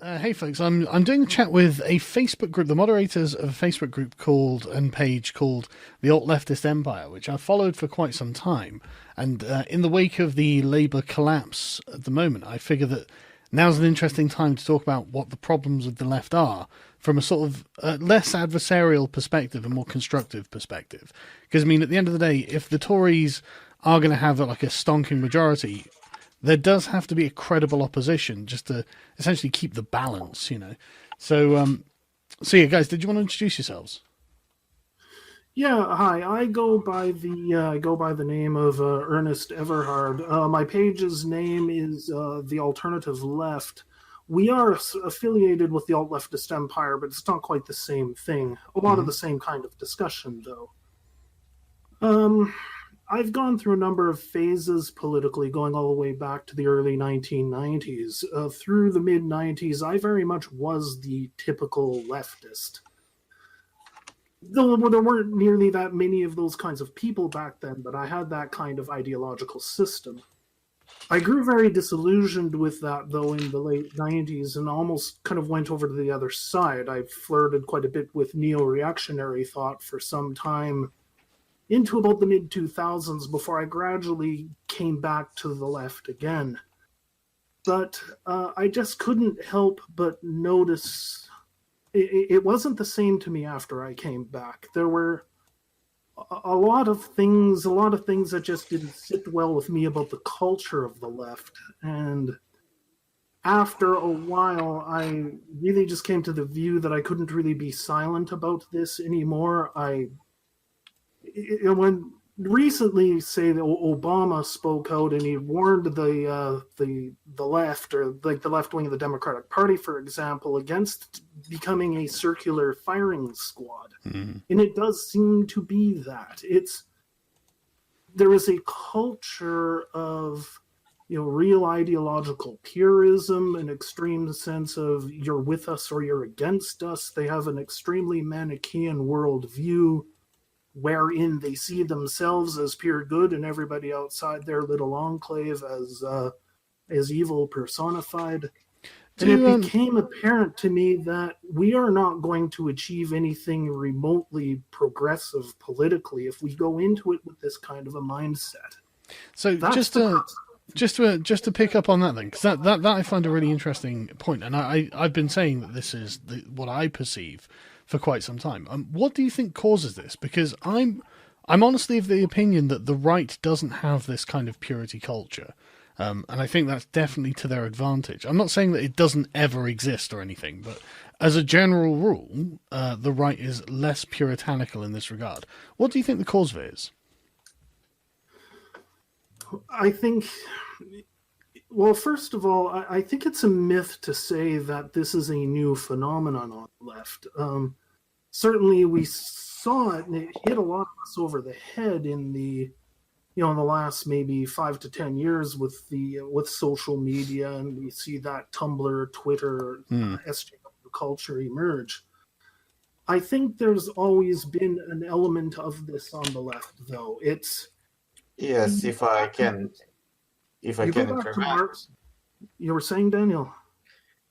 Hey folks, I'm doing a chat with a Facebook group, the moderators of a Facebook group called and page called the Alt Leftist Empire, which I've followed for quite some time. And in the wake of the Labour collapse at the moment, I figure that now's an interesting time to talk about what the problems of the left are from a sort of less adversarial perspective, a more constructive perspective. Because I mean, at the end of the day, if the Tories are going to have like a stonking majority, there does have to be a credible opposition just to essentially keep the balance, you know. So yeah, guys, did you want to introduce yourselves? Yeah, hi. I go by the name of Ernest Everhard. My page's name is the Alternative Left. We are affiliated with the Alt Leftist Empire, but it's not quite the same thing. A lot of the same kind of discussion, though. I've gone through a number of phases politically, going all the way back to the early 1990s. Through the mid 90s, I very much was the typical leftist. Though there weren't nearly that many of those kinds of people back then, but I had that kind of ideological system. I grew very disillusioned with that, though, in the late 90s and almost kind of went over to the other side. I flirted quite a bit with neo-reactionary thought for some time, into about the mid-2000s, before I gradually came back to the left again. But I just couldn't help but notice it wasn't the same to me after I came back. There were a lot of things that just didn't sit well with me about the culture of the left. And after a while, I really just came to the view that I couldn't really be silent about this anymore. When recently, say, that Obama spoke out and he warned the left, or like the left wing of the Democratic Party, for example, against becoming a circular firing squad. And it does seem to be that there is a culture of real ideological purism, an extreme sense of you're with us or you're against us. They have an extremely Manichaean worldview, wherein they see themselves as pure good and everybody outside their little enclave as evil personified. And it became apparent to me that we are not going to achieve anything remotely progressive politically if we go into it with this kind of a mindset. So just to pick up on that then, because that I find a really interesting point, and I've been saying that this is what I perceive for quite some time. What do you think causes this? Because I'm honestly of the opinion that the right doesn't have this kind of purity culture, and I think that's definitely to their advantage. I'm not saying that it doesn't ever exist or anything, but as a general rule, the right is less puritanical in this regard. What do you think the cause of it is? I think, well, first of all, I think it's a myth to say that this is a new phenomenon on the left. Certainly, we saw it, and it hit a lot of us over the head in the last maybe 5 to 10 years with social media, and we see that Tumblr, Twitter, SJW culture emerge. I think there's always been an element of this on the left, though. Yes, if I can intervene. You were saying, Daniel?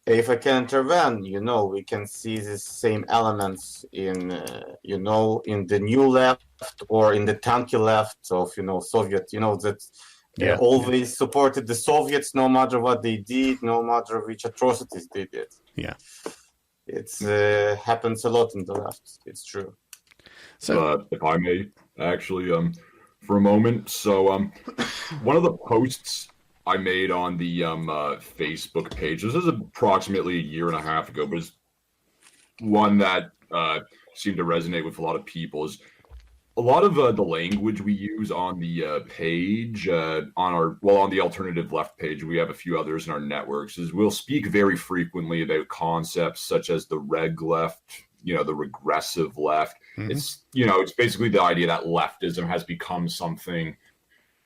If I can intervene, we can see the same elements in the new left or in the tanky left of, Soviet, that always supported the Soviets no matter what they did, no matter which atrocities they did. Yeah. It's happens a lot in the left. It's true. So, if I may, actually, for a moment. So, one of the posts I made on the Facebook page, this is approximately a year and a half ago, but it's one that seemed to resonate with a lot of people, is a lot of the language we use on the page, on the alternative left page, we have a few others in our networks, is we'll speak very frequently about concepts such as the reg left, the regressive left. It's basically the idea that leftism has become something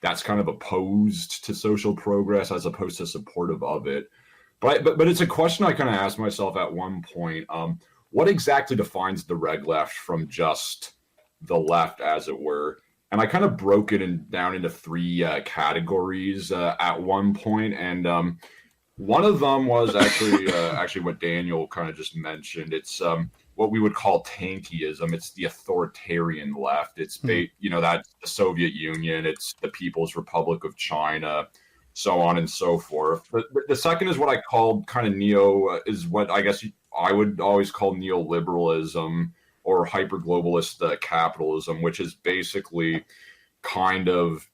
that's kind of opposed to social progress as opposed to supportive of it. But it's a question I kind of asked myself at one point. What exactly defines the reg left from just the left, as it were? And I kind of broke it down into three categories at one point. And One of them was actually what Daniel kind of just mentioned. It's what we would call tankyism. It's the authoritarian left. It's that's the Soviet Union. It's the People's Republic of China, so on and so forth. The second is what I called kind of is what I guess I would always call neoliberalism or hyper-globalist capitalism, which is basically kind of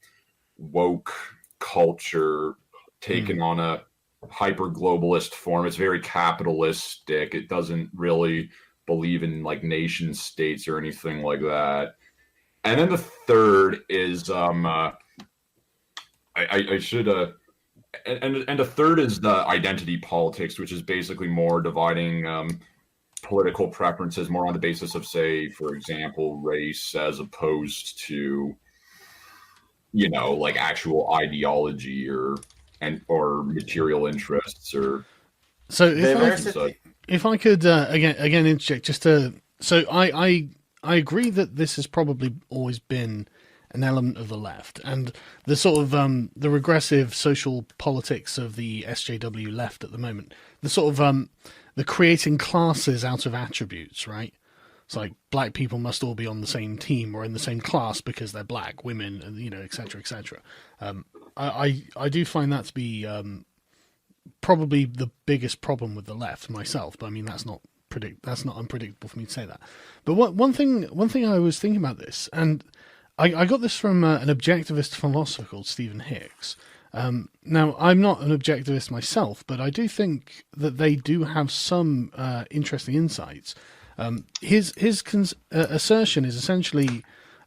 woke culture taken on a hyper-globalist form. It's very capitalistic. It doesn't really believe in like nation states or anything like that. And then the third is I should and the third is the identity politics, which is basically more dividing political preferences more on the basis of, say, for example, race, as opposed to like actual ideology or material interests or. So Diversity. if I could again interject, so I agree that this has probably always been an element of the left, and the sort of the regressive social politics of the SJW left at the moment, the sort of the creating classes out of attributes, right? It's like black people must all be on the same team or in the same class because they're black, women, and et cetera, et cetera. I do find that to be probably the biggest problem with the left myself, but I mean that's not unpredictable for me to say that. But one thing I was thinking about this, and I got this from an objectivist philosopher called Stephen Hicks. Now I'm not an objectivist myself, but I do think that they do have some interesting insights. His assertion is essentially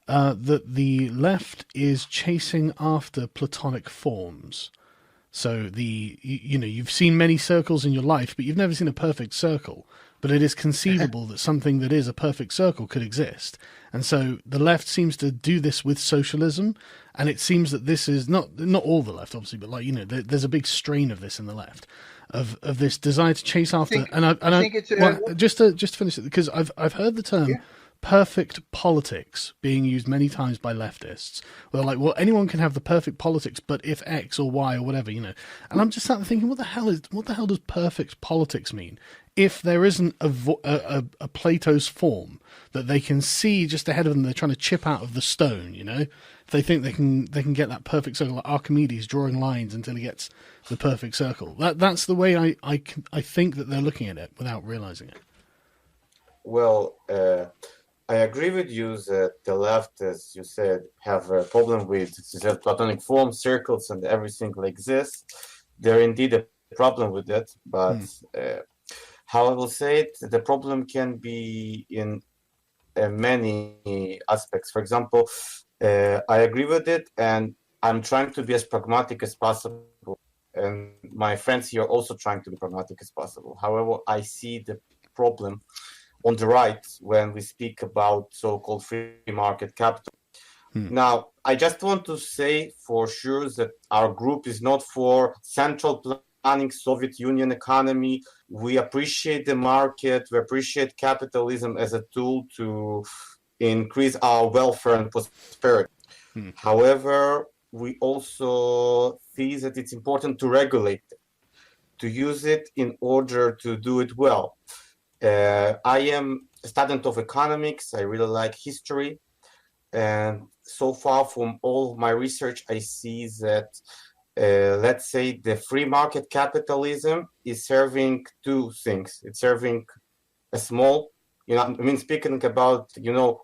that the left is chasing after platonic forms. So you've seen many circles in your life, but you've never seen a perfect circle. But it is conceivable that something that is a perfect circle could exist. And so the left seems to do this with socialism, and it seems that this is not all the left, obviously, but there's a big strain of this in the left, of this desire to chase after. Just to finish it, because I've heard the term perfect politics being used many times by leftists. They're like, well, anyone can have the perfect politics, but if X or Y or whatever, And I'm just sat there thinking, what the hell does perfect politics mean? If there isn't a Plato's form that they can see just ahead of them, they're trying to chip out of the stone, If they think they can get that perfect circle, like Archimedes drawing lines until he gets the perfect circle. That's the way I think that they're looking at it without realizing it. Well, I agree with you that the left, as you said, have a problem with platonic forms, circles, and everything like this. They're indeed a problem with it, but how I will say it, the problem can be in many aspects. For example, I agree with it, and I'm trying to be as pragmatic as possible. And my friends here are also trying to be pragmatic as possible. However, I see the problem on the right when we speak about so-called free market capital. Now, I just want to say for sure that our group is not for central planning Soviet Union economy. We appreciate the market. We appreciate capitalism as a tool to increase our welfare and prosperity. However, we also see that it's important to regulate it, to use it in order to do it well. I am a student of economics. I really like history. And so far from all my research, I see that, let's say, the free market capitalism is serving two things. It's serving a small, speaking about,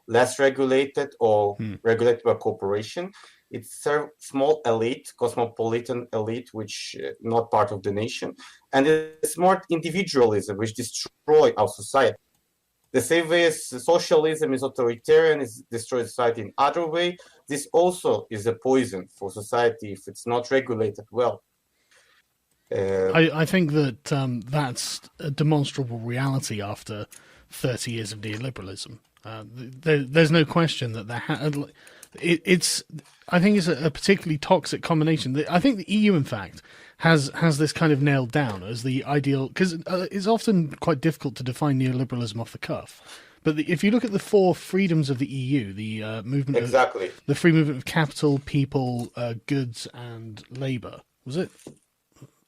less regulated or regulated by corporation. It's a small elite, cosmopolitan elite, which not part of the nation. And it's more individualism, which destroy our society. The same way as socialism is authoritarian, it destroys society in other way. This also is a poison for society if it's not regulated well. I think that that's a demonstrable reality after 30 years of neoliberalism. There's no question that it's. I think it's a particularly toxic combination. I think the EU, in fact, has this kind of nailed down as the ideal, because it's often quite difficult to define neoliberalism off the cuff. But if you look at the four freedoms of the EU, the movement, the free movement of capital, people, goods, and labour, was it?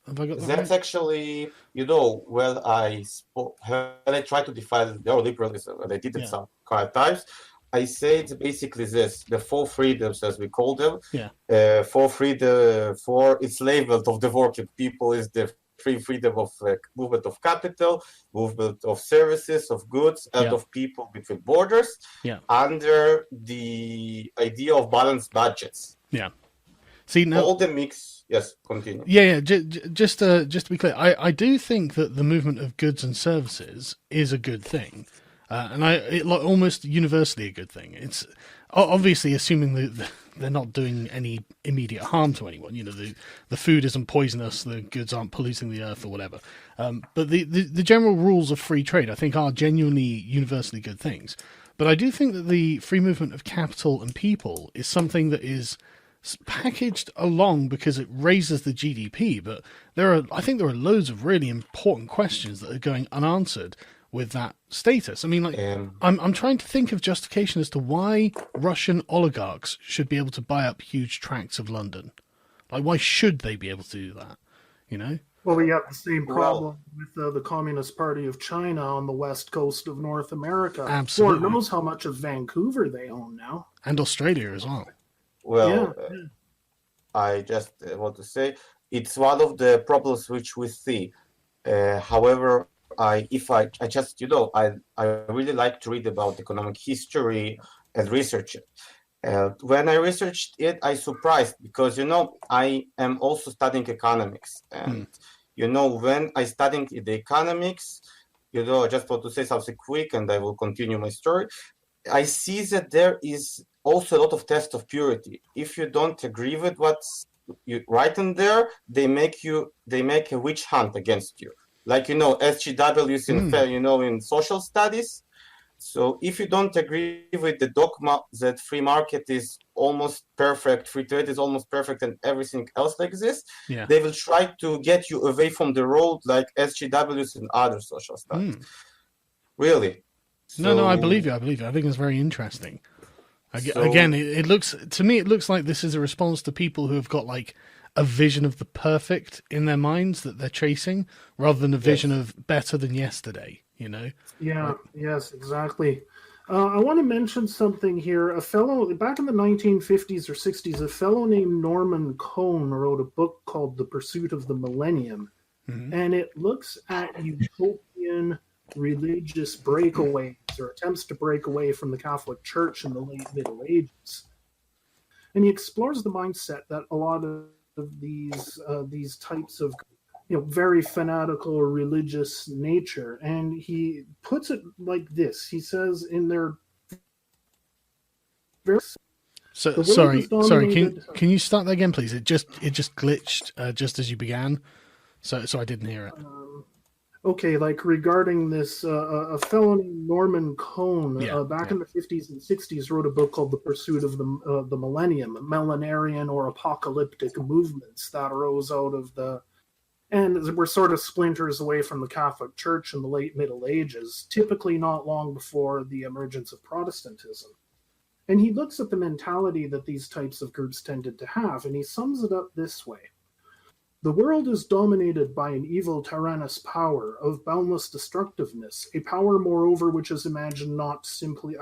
Have I got that That's right? actually, when I tried to define neoliberalism, and I did it Yeah. some kind of times, I say it's basically this: the four freedoms, as we call them. Yeah. For enslavement of the working people is the free freedom of movement of capital, movement of services, of goods, and Yeah. of people between borders, Yeah. under the idea of balanced budgets. Yeah. See now. All the mix. Yes, continue. Yeah. Just to be clear, I do think that the movement of goods and services is a good thing, and almost universally a good thing. It's obviously assuming that they're not doing any immediate harm to anyone. The food isn't poisonous, the goods aren't polluting the earth or whatever. But the general rules of free trade, I think, are genuinely universally good things. But I do think that the free movement of capital and people is something that is packaged along because it raises the GDP. But I think there are loads of really important questions that are going unanswered with that status. I mean, I'm trying to think of justification as to why Russian oligarchs should be able to buy up huge tracts of London. Like, why should they be able to do that? Well, we have the same problem with the Communist Party of China on the west coast of North America. Absolutely. Lord knows how much of Vancouver they own now. And Australia as well. Well, I just want to say it's one of the problems which we see. However, I really like to read about economic history and research it. When I researched it, I surprised because I am also studying economics, and when I studied the economics, I just want to say something quick, and I will continue my story. I see that there is also a lot of test of purity. If you don't agree with what's written there, they make a witch hunt against you. Like SGWs in social studies. So if you don't agree with the dogma that free market is almost perfect, free trade is almost perfect, and everything else like this, they will try to get you away from the road, like SGWs and other social studies. Really. No, I believe you. I think it's very interesting. Again, it looks like this is a response to people who have got like a vision of the perfect in their minds that they're chasing, rather than a vision of better than yesterday. Yeah. Yes. Exactly. I want to mention something here. A fellow back in the 1950s or 60s, a fellow named Norman Cohn wrote a book called "The Pursuit of the Millennium," and it looks at utopian religious breakaways or attempts to break away from the Catholic Church in the late Middle Ages. And he explores the mindset that a lot of these types of very fanatical or religious nature, and he puts it like this. He says in their sorry, can you start that again, please? It just glitched just as you began, so I didn't hear it. Okay, like regarding this, a fellow named Norman Cohn back in the 50s and 60s wrote a book called "The Pursuit of the Millennium," millenarian or apocalyptic movements that arose out of and were sort of splinters away from the Catholic Church in the late Middle Ages, typically not long before the emergence of Protestantism. And he looks at the mentality that these types of groups tended to have, and he sums it up this way. The world is dominated by an evil tyrannous power of boundless destructiveness, a power, moreover, which is imagined not simply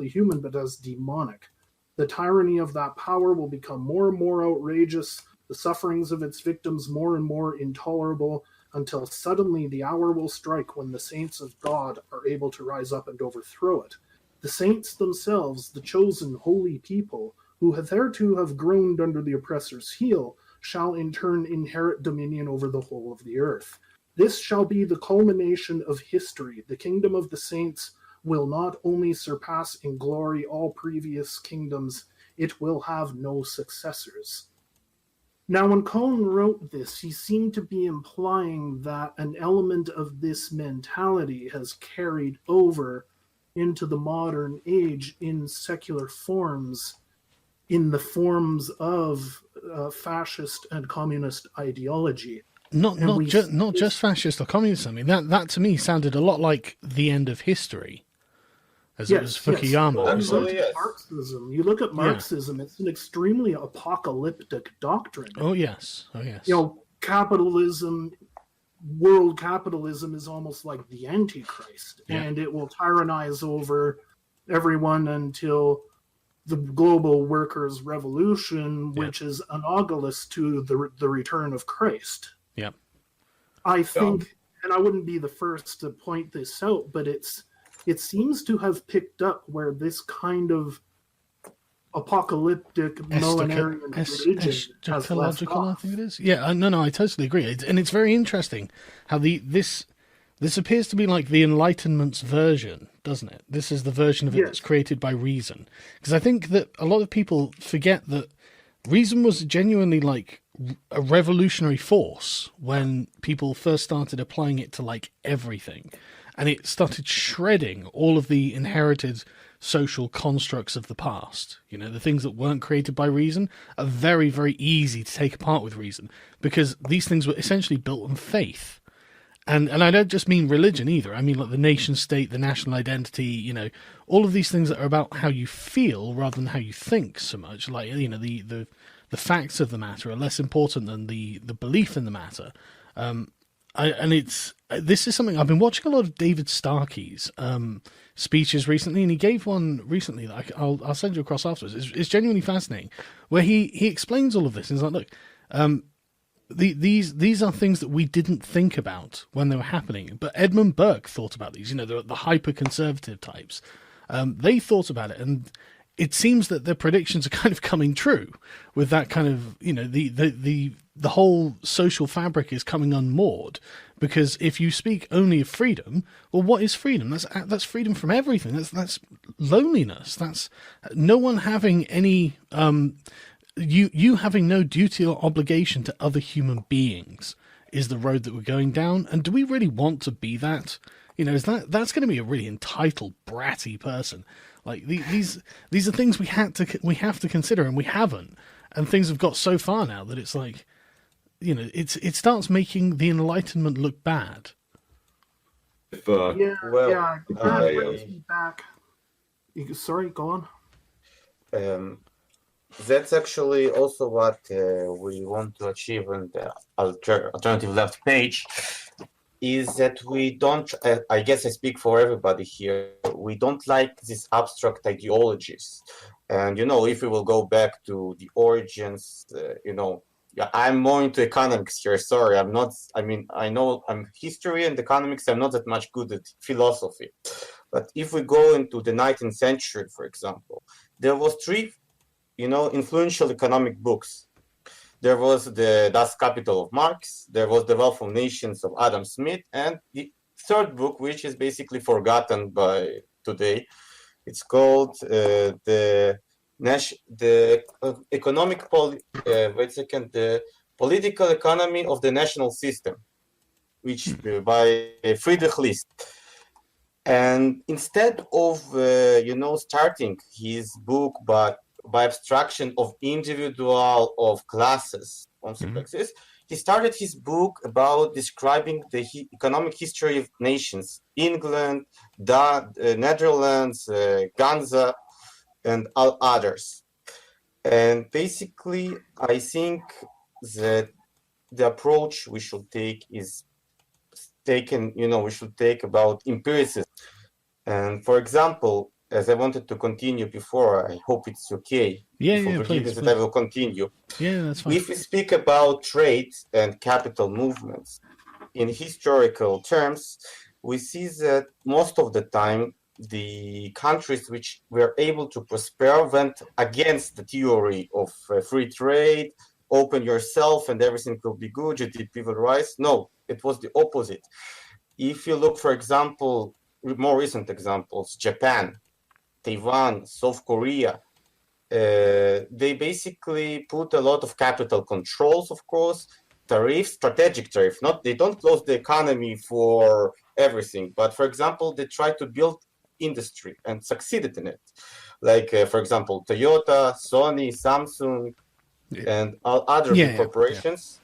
human, but as demonic. The tyranny of that power will become more and more outrageous, the sufferings of its victims more and more intolerable, until suddenly the hour will strike when the saints of God are able to rise up and overthrow it. The saints themselves, the chosen holy people, who hitherto have groaned under the oppressor's heel, shall in turn inherit dominion over the whole of the earth. This shall be the culmination of history. The kingdom of the saints will not only surpass in glory all previous kingdoms, it will have no successors. Now, when Cohn wrote this, he seemed to be implying that an element of this mentality has carried over into the modern age in secular forms, in the forms of fascist and communist ideology. Not just fascist or communist. I mean, that to me sounded a lot like the end of history, as it was Fukuyama. Marxism. You look at Marxism; it's an extremely apocalyptic doctrine. Oh yes. capitalism, world capitalism, is almost like the Antichrist, and it will tyrannize over everyone until the global workers' revolution, which is analogous to the return of Christ. Yeah. I think, and I wouldn't be the first to point this out, but it seems to have picked up where this kind of apocalyptic millenarian religion has left off. I think it is. Yeah, no, I totally agree. And it's very interesting how this appears to be like the Enlightenments version, doesn't it? This is the version of it that's created by reason. Because I think that a lot of people forget that reason was genuinely like a revolutionary force when people first started applying it to like everything. And it started shredding all of the inherited social constructs of the past. You know, the things that weren't created by reason are very, very easy to take apart with reason, because these things were essentially built on faith. And I don't just mean religion either. I mean like the nation state, the national identity, you know, all of these things that are about how you feel rather than how you think so much. Like, you know, the facts of the matter are less important than the belief in the matter. This is something I've been watching a lot of David Starkey's speeches recently, and he gave one recently that I'll send you across afterwards. It's genuinely fascinating, where he explains all of this. And he's like, look, these are things that we didn't think about when they were happening, but Edmund Burke thought about these. You know, the hyper-conservative types. They thought about it, and it seems that their predictions are kind of coming true with that kind of, you know, the whole social fabric is coming unmoored, because if you speak only of freedom, well, what is freedom? That's freedom from everything. That's loneliness. That's no one having any, you having no duty or obligation to other human beings is the road that we're going down. And do we really want to be that? You know, that's going to be a really entitled, bratty person. Like these are things we have to consider, and we haven't. And things have got so far now that it's like, you know, it starts making the Enlightenment look bad. That brings me back. Sorry, go on. That's actually also what we want to achieve in the alternative left page, is that we don't, I guess I speak for everybody here, we don't like these abstract ideologies. And, you know, if we will go back to the origins, you know, I'm more into economics here. Sorry, I'm not, I mean, I know I'm history and economics, I'm not that much good at philosophy. But if we go into the 19th century, for example, there was three, you know, influential economic books. There was the Das Kapital of Marx, there was The Wealth of Nations of Adam Smith, and the third book, which is basically forgotten by today, it's called the Political Economy of the National System, which by Friedrich List. And instead of you know, starting his book by abstraction of individual, of classes, consequences, he started his book about describing the economic history of nations: England, Netherlands, Ganza, and all others. And basically, I think that the approach we should take is taken, you know, we should take about empiricism. And for example, as I wanted to continue before, I hope it's okay. Please. I will continue. Yeah, that's fine. If we speak about trade and capital movements in historical terms, we see that most of the time the countries which were able to prosper went against the theory of free trade, open yourself and everything will be good, GDP will rise. No, it was the opposite. If you look, for example, more recent examples, Japan, Taiwan, South Korea, they basically put a lot of capital controls, of course, tariffs, strategic tariff. They don't close the economy for everything, but for example, they try to build industry and succeeded in it. Like, for example, Toyota, Sony, Samsung, and all other big corporations.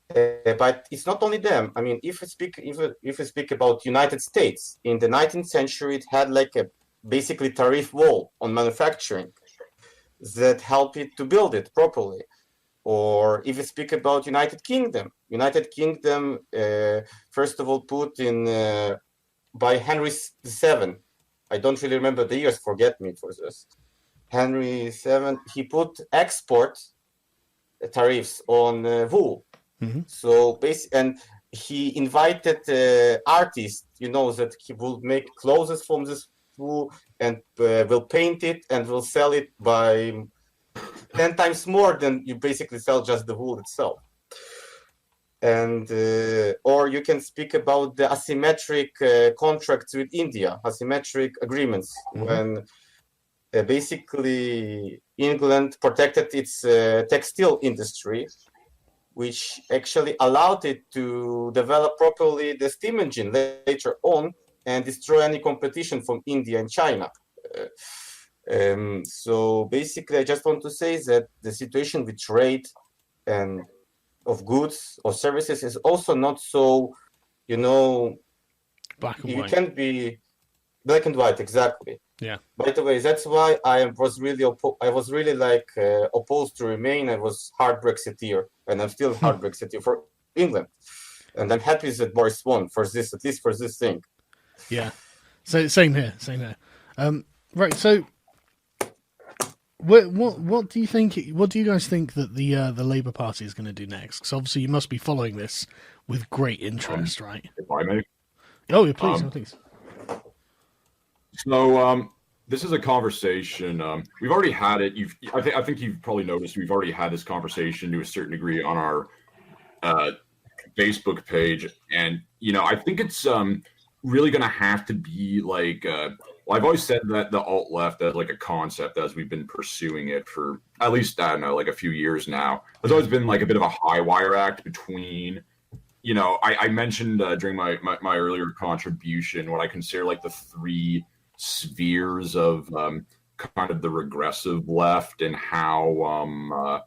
But it's not only them. I mean, if we speak about United States, in the 19th century, it had like a basically tariff wall on manufacturing that helped it to build it properly. Or if you speak about United Kingdom, first of all put in by Henry VII. I don't really remember the years, forget me for this. Henry VII, he put export tariffs on wool. Mm-hmm. So and he invited artists, that he will make clothes from this wool and will paint it and will sell it by 10 times more than you basically sell just the wool itself. And or you can speak about the asymmetric contracts with India, asymmetric agreements, when basically England protected its textile industry, which actually allowed it to develop properly the steam engine later on and destroy any competition from India and China. So basically, I just want to say that the situation with trade and of goods or services is also not so, Black and you white. can't be black and white, exactly. Yeah. By the way, that's why I was really opposed to Remain. I was hard Brexiteer, and I'm still hard Brexiteer for England. And I'm happy that Boris won for this, at least for this thing. Yeah. So same here. Right. So, what do you think? What do you guys think that the Labour Party is going to do next? Because obviously you must be following this with great interest, right? If I may. Oh, yeah, please, please. So this is a conversation we've already had it. I think you've probably noticed we've already had this conversation to a certain degree on our Facebook page, and I think it's really going to have to be like. Well, I've always said that the alt left as like a concept, as we've been pursuing it for at least I don't know, like a few years now, has always been like a bit of a high wire act between. I mentioned during my earlier contribution what I consider like the three spheres of kind of the regressive left and how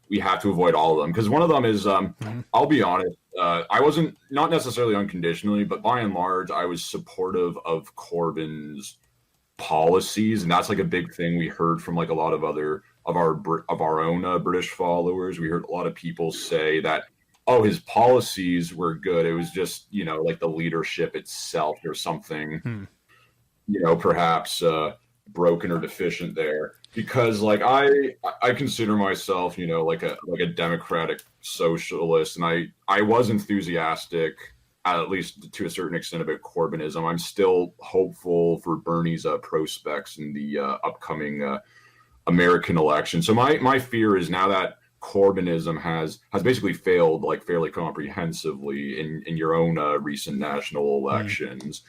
we have to avoid all of them. Because one of them is, I'll be honest, I wasn't, not necessarily unconditionally, but by and large, I was supportive of Corbyn's policies. And that's like a big thing we heard from like a lot of other of our own British followers. We heard a lot of people say that, oh, his policies were good. It was just, like the leadership itself or something, perhaps broken or deficient there. Because like I consider myself, like a democratic socialist, and I was enthusiastic, at least to a certain extent, about Corbynism. I'm still hopeful for Bernie's prospects in the upcoming American election. So my fear is now that Corbynism has basically failed like fairly comprehensively in your own recent national elections.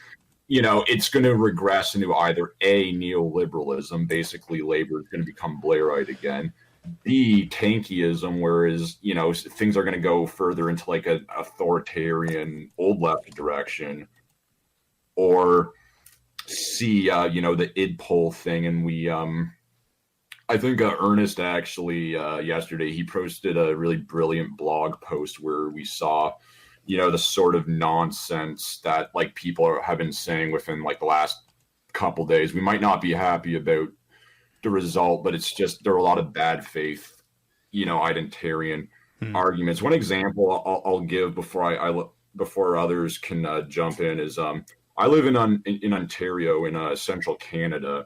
It's going to regress into either A, neoliberalism, basically labor is going to become Blairite again, B, tankyism, whereas, things are going to go further into like an authoritarian old left direction, or C, the id poll thing. And we, I think Ernest actually yesterday, he posted a really brilliant blog post where we saw the sort of nonsense that like people have been saying within like the last couple days. We might not be happy about the result, but it's just there are a lot of bad faith, identitarian arguments. One example I'll give before others can jump in is I live in Ontario in central Canada.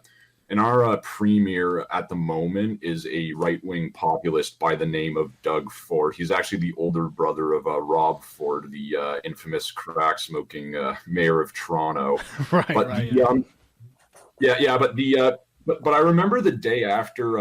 And our premier at the moment is a right-wing populist by the name of Doug Ford. He's actually the older brother of Rob Ford, the infamous crack-smoking mayor of Toronto. Right, but right. But I remember the day after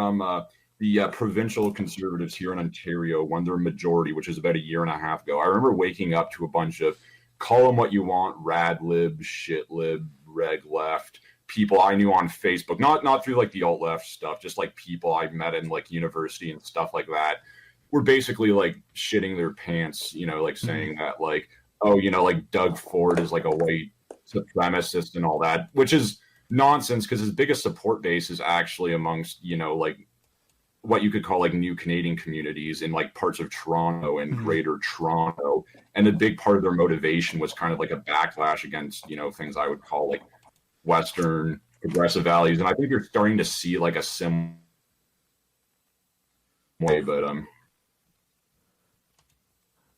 the provincial Conservatives here in Ontario won their majority, which is about a year and a half ago. I remember waking up to a bunch of call them what you want, rad lib, shit lib, reg left, people I knew on Facebook, not through like the alt left stuff, just like people I met in like university and stuff like that, were basically like shitting their pants, like saying that like, oh, like Doug Ford is like a white supremacist and all that, which is nonsense because his biggest support base is actually amongst, like what you could call like new Canadian communities in like parts of Toronto and greater Toronto. And a big part of their motivation was kind of like a backlash against, things I would call like Western progressive values, and I think you're starting to see like a similar way. But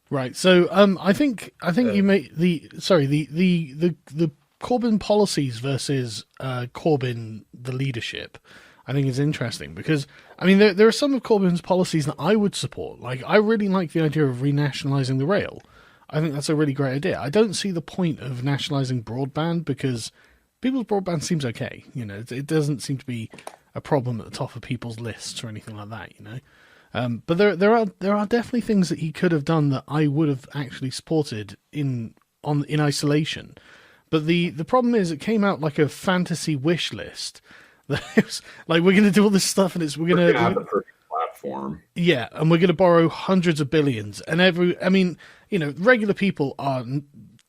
Right. So I think you made the Corbyn policies versus Corbyn the leadership. I think is interesting because I mean there are some of Corbyn's policies that I would support. Like I really like the idea of renationalising the rail. I think that's a really great idea. I don't see the point of nationalising broadband because people's broadband seems okay. You know, it doesn't seem to be a problem at the top of people's lists or anything like that. You know. But there are definitely things that he could have done that I would have actually supported in isolation. But the problem is it came out like a fantasy wish list. That it was like we're going to do all this stuff and we're going to have the perfect platform. Yeah, and we're going to borrow hundreds of billions. And regular people are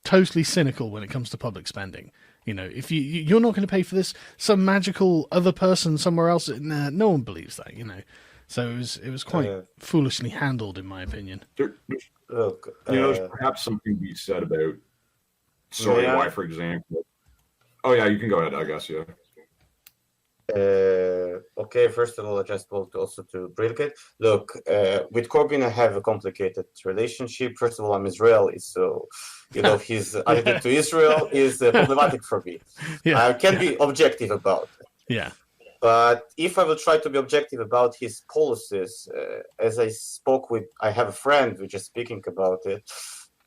totally cynical when it comes to public spending. You know, if you're not going to pay for this, some magical other person somewhere else, no one believes that. You know. So it was quite foolishly handled, in my opinion. There's perhaps something to be said about why, for example. Oh yeah, you can go ahead. I guess yeah. Okay, first of all, I just want also to predicate. Look, with Corbyn, I have a complicated relationship. First of all, I'm Israeli, so his attitude to Israel is problematic for me. Yeah. I can be objective about it. Yeah. But if I will try to be objective about his policies, as I have a friend which is speaking about it,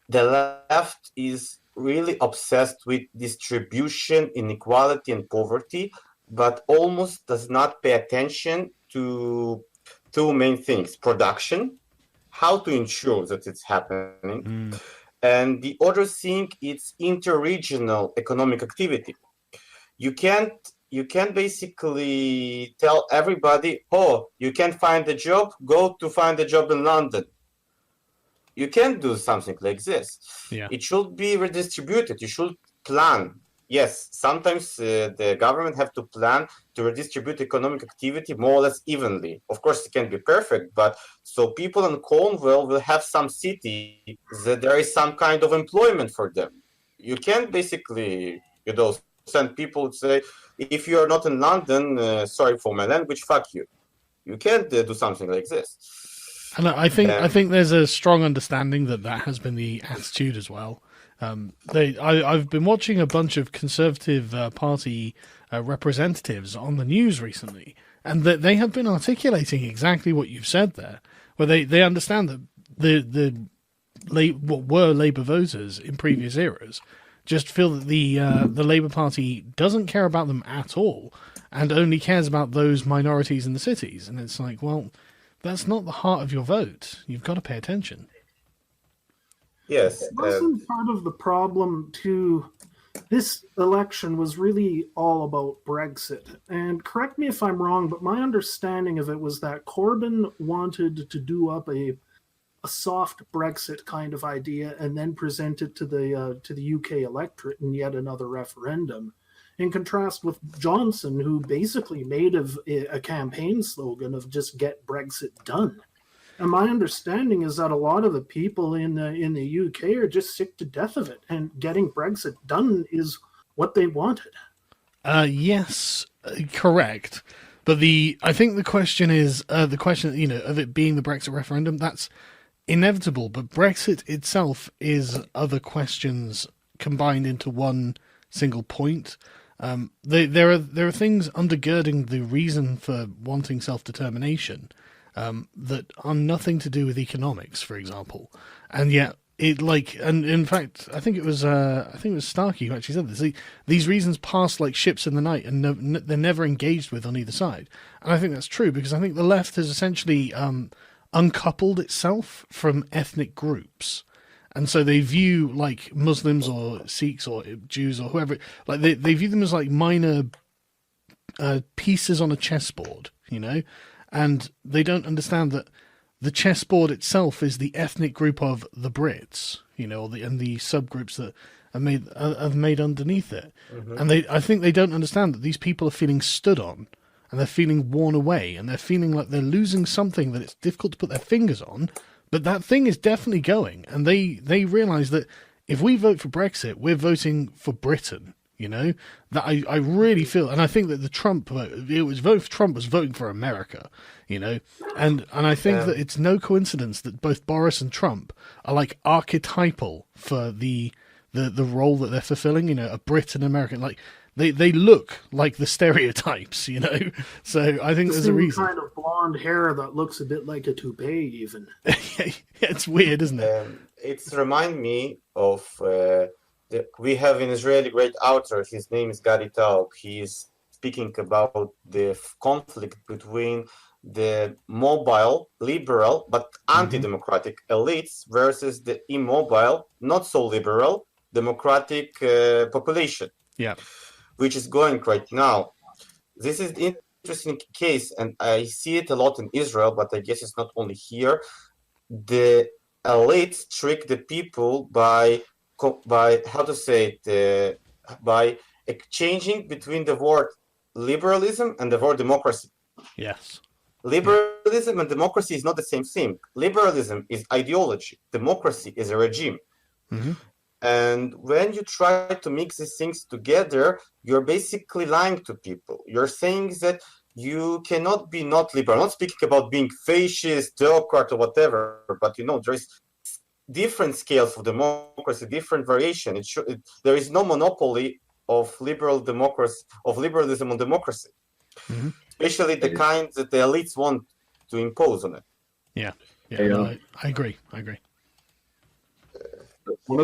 the left is really obsessed with distribution, inequality, and poverty, but almost does not pay attention to two main things: production, how to ensure that it's happening, and the other thing is interregional economic activity. You can't basically tell everybody, you can't find a job, go to find a job in London. You can't do something like this. Yeah. It should be redistributed. You should plan. Yes, sometimes the government have to plan to redistribute economic activity more or less evenly. Of course, it can't be perfect, but so people in Cornwall will have some city that there is some kind of employment for them. You can't basically, send people to say, if you are not in London, sorry for my language, fuck you. You can't do something like this. And I think there's a strong understanding that has been the attitude as well. I've been watching a bunch of Conservative Party representatives on the news recently, and that they have been articulating exactly what you've said there, where they understand that what were Labour voters in previous eras just feel that the Labour Party doesn't care about them at all and only cares about those minorities in the cities. And it's like, well, that's not the heart of your vote. You've got to pay attention. Yes. Wasn't part of the problem too? This election was really all about Brexit. And correct me if I'm wrong, but my understanding of it was that Corbyn wanted to do up a soft Brexit kind of idea and then present it to the UK electorate in yet another referendum. In contrast with Johnson, who basically made a campaign slogan of just get Brexit done. And my understanding is that a lot of the people in the UK are just sick to death of it, and getting Brexit done is what they wanted. Yes, correct. But I think the question is of it being the Brexit referendum. That's inevitable, but Brexit itself is other questions combined into one single point. There are things undergirding the reason for wanting self-determination that are nothing to do with economics, for example, and yet and in fact, I think it was Starkey who actually said this. These reasons pass like ships in the night, and they're never engaged with on either side. And I think that's true because I think the left has essentially uncoupled itself from ethnic groups, and so they view like Muslims or Sikhs or Jews or whoever, like they view them as like minor pieces on a chessboard, and they don't understand that the chessboard itself is the ethnic group of the Brits, and the subgroups that are made underneath it. Mm-hmm. And I think they don't understand that these people are feeling stood on. And they're feeling worn away, and they're feeling like they're losing something that it's difficult to put their fingers on, but that thing is definitely going. And they realise that if we vote for Brexit, we're voting for Britain, You know, that I really feel, and I think that the Trump vote, it was vote for Trump was voting for America, you know, and I think that it's no coincidence that both Boris and Trump are like archetypal for the role that they're fulfilling. You know, a Brit and American, like they look like the stereotypes, you know. So I think there's a reason. Kind of blonde hair that looks a bit like a toupee, even. Yeah, it's weird, isn't it? It's remind me of we have an Israeli great author. His name is Gadi Taub. He is speaking about the conflict between the mobile, liberal, but anti-democratic elites versus the immobile, not so liberal, democratic population. Yeah, which is going right now. This is the interesting case, and I see it a lot in Israel, but I guess it's not only here. The elites trick the people by how to say it, by exchanging between the word liberalism and the word democracy. yes. Liberalism and democracy is not the same thing. Liberalism is ideology. Democracy is a regime. Mm-hmm. And when you try to mix these things together, you're basically lying to people. You're saying that you cannot be not liberal. I'm not speaking about being fascist, theocrat, or whatever, but there is different scales of democracy, different variation. There is no monopoly of liberal democracy, of liberalism on democracy, especially the kind that the elites want to impose on it. Yeah, no, I agree. One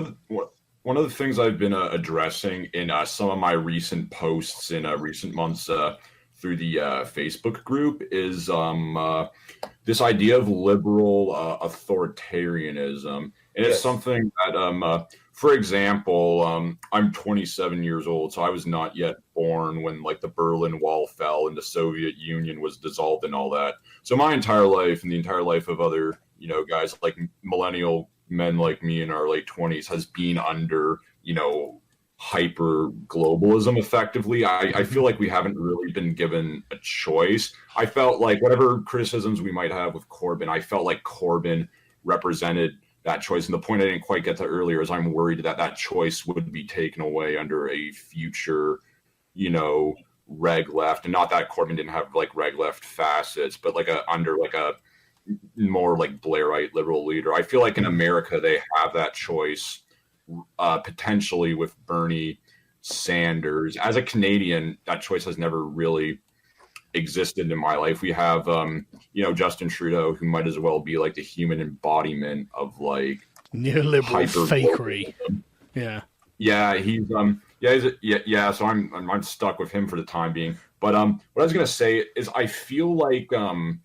of the things I've been addressing in some of my recent posts in recent months through the Facebook group is this idea of liberal authoritarianism. And it's something that, for example, I'm 27 years old, so I was not yet born when like the Berlin Wall fell and the Soviet Union was dissolved and all that. So my entire life and the entire life of other, guys like millennial men like me in our late 20s has been under, hyper globalism effectively. I feel like we haven't really been given a choice. I felt like whatever criticisms we might have with Corbyn, I felt like Corbyn represented that choice. And the point I didn't quite get to earlier is I'm worried that choice would be taken away under a future, reg left. And not that Corbyn didn't have like reg left facets, but under a more like Blairite liberal leader. I feel like in America, they have that choice potentially with Bernie Sanders. As a Canadian, that choice has never really existed in my life. We have, Justin Trudeau, who might as well be like the human embodiment of like neoliberal fakery. Yeah, he's So I'm stuck with him for the time being. But what I was gonna say is I feel like I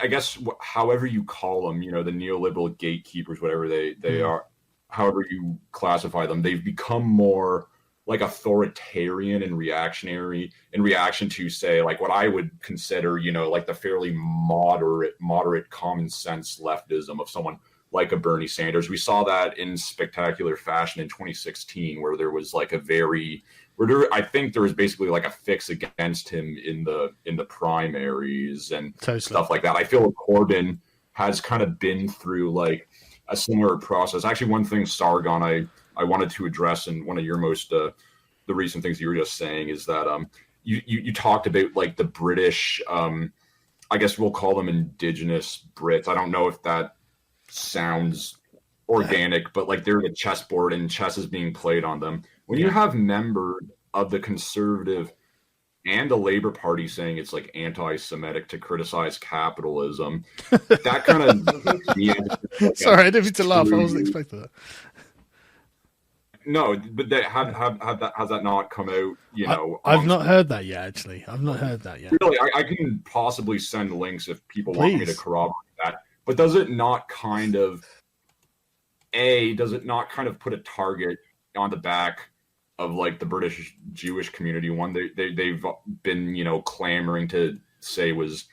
guess however you call them, the neoliberal gatekeepers, whatever they are, however you classify them, they've become more like authoritarian and reactionary in reaction to, say, like what I would consider, like the fairly moderate common sense leftism of someone like a Bernie Sanders. We saw that in spectacular fashion in 2016, where there was like I think there was basically like a fix against him in the primaries and stuff like that. I feel like Corbyn has kind of been through like a similar process. Actually, one thing, Sargon, I wanted to address in one of your most the recent things you were just saying is that you talked about like the British, I guess we'll call them indigenous Brits. I don't know if that sounds organic, but like they're the chessboard and chess is being played on them. When you have members of the Conservative and the Labour Party saying it's like anti-Semitic to criticize capitalism, that kind of Sorry, I didn't mean to laugh. I wasn't expecting that. No, but has that not come out? I've not heard that yet. Actually, I've not heard that yet. Really, I can possibly send links if people want me to corroborate that. But does it not kind of put a target on the back of like the British Jewish community, one they've been clamoring to say was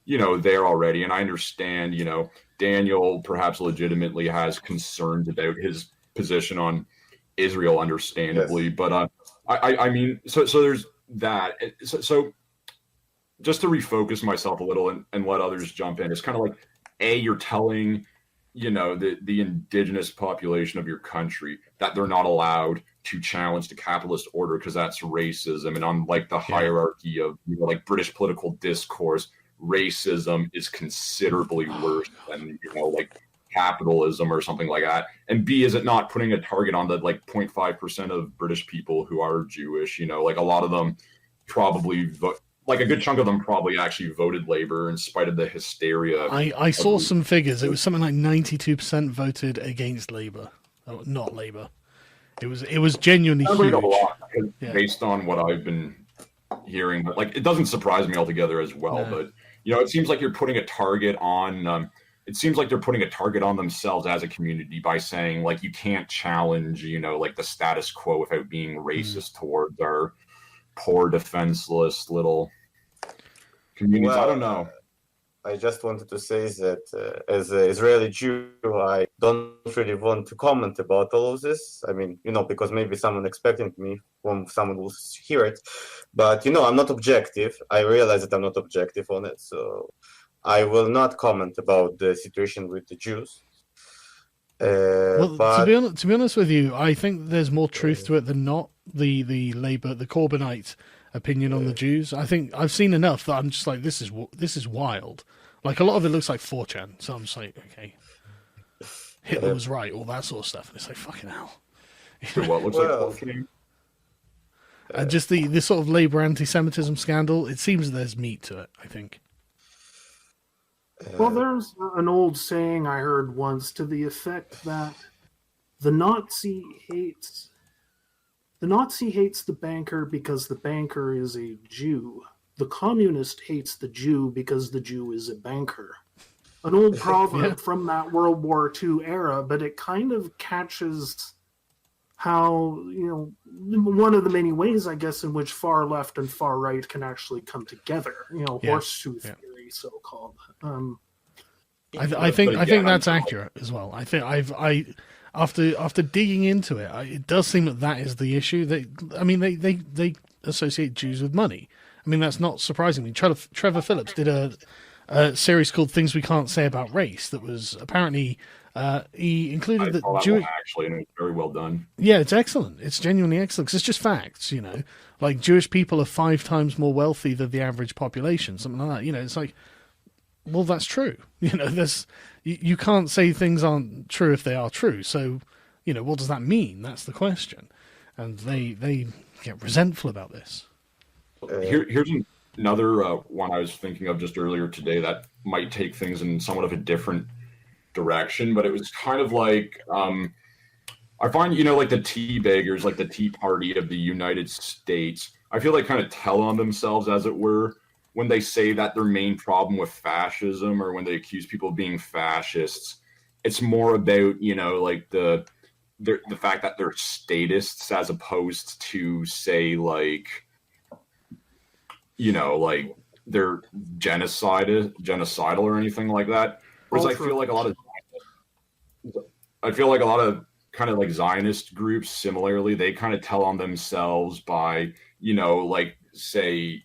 there already? And I understand Daniel perhaps legitimately has concerns about his position on Israel, understandably. Yes. But I mean, so there's that. So just to refocus myself a little and let others jump in, it's kind of like, you're telling the indigenous population of your country, that they're not allowed to challenge the capitalist order because that's racism. And unlike the hierarchy of like British political discourse, racism is considerably worse than like capitalism or something like that. And B, is it not putting a target on the like 0.5% of British people who are Jewish? Like a lot of them probably like a good chunk of them probably actually voted Labour in spite of the hysteria. I saw some figures. It was something like 92% voted against Labour, not Labour. It was genuinely huge. A lot, based on what I've been hearing. But like, it doesn't surprise me altogether as well. No. But it seems like you're putting a target on. It seems like they're putting a target on themselves as a community by saying like you can't challenge like the status quo without being racist towards our poor defenseless little communities. Well, I don't know. I just wanted to say that as an Israeli Jew, I don't really want to comment about all of this. I mean, because maybe someone expecting me from someone who will hear it. But, I'm not objective. I realize that I'm not objective on it. So I will not comment about the situation with the Jews. But to be honest with you, I think there's more truth to it than not. The Labour, the Corbynite opinion on the Jews. I think I've seen enough that I'm just like, this is wild. Like a lot of it looks like 4chan, so I'm just like, okay, Hitler was right, all that sort of stuff. And it's like, fucking hell. So what looks like 4chan? And just this sort of Labour anti-Semitism scandal. It seems there's meat to it, I think. Well, there's an old saying I heard once to the effect that the Nazi hates the banker because the banker is a Jew. The communist hates the Jew because the Jew is a banker. An old proverb from that World War II era, but it kind of catches how, one of the many ways, I guess, in which far left and far right can actually come together. Horseshoe theory, so-called. I think that's accurate as well. I think after digging into it, it does seem that is the issue. They associate Jews with money. I mean, that's not surprising me. Trevor Phillips did a series called "Things We Can't Say About Race" that was apparently he included that Jewish. Actually, and it was very well done. Yeah, it's excellent. It's genuinely excellent because it's just facts. Like Jewish people are 5 times more wealthy than the average population, something like that. It's like, well, that's true. You can't say things aren't true if they are true. So, what does that mean? That's the question. And they get resentful about this. Here's another one I was thinking of just earlier today that might take things in somewhat of a different direction, but it was kind of like I find like the Teabaggers, like the Tea Party of the United States, I feel like kind of tell on themselves, as it were, when they say that their main problem with fascism, or when they accuse people of being fascists. It's more about like the fact that they're statists, as opposed to say like like they're genocidal or anything like that. Whereas I feel like a lot of kind of like Zionist groups, similarly, they kind of tell on themselves by, like say,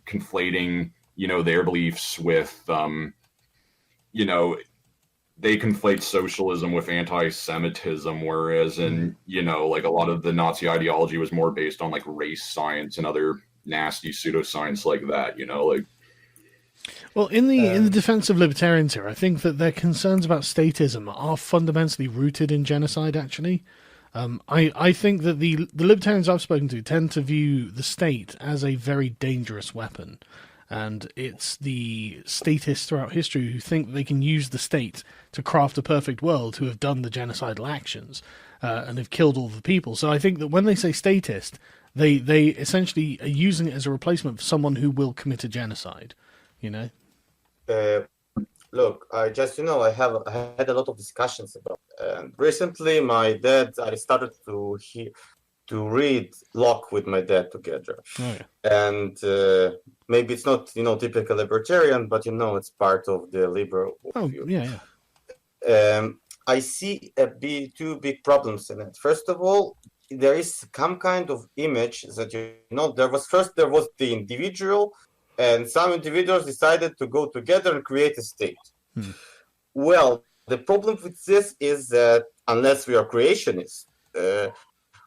conflating, their beliefs with, they conflate socialism with anti-Semitism, whereas in, like a lot of the Nazi ideology was more based on like race science and other nasty pseudoscience like that, like. Well, in the defense of libertarians here, I think that their concerns about statism are fundamentally rooted in genocide, actually. I think that the libertarians I've spoken to tend to view the state as a very dangerous weapon. And it's the statists throughout history who think they can use the state to craft a perfect world who have done the genocidal actions and have killed all the people. So I think that when they say statist, they essentially are using it as a replacement for someone who will commit a genocide, Look, I just, I had a lot of discussions about it. Recently, my dad, I started to read Locke with my dad together. Oh, yeah. And maybe it's not, typical libertarian, but, it's part of the liberal view. Yeah. I see two big problems in it. First of all, there is some kind of image that, there was the individual, and some individuals decided to go together and create a state. Well, the problem with this is that unless we are creationists,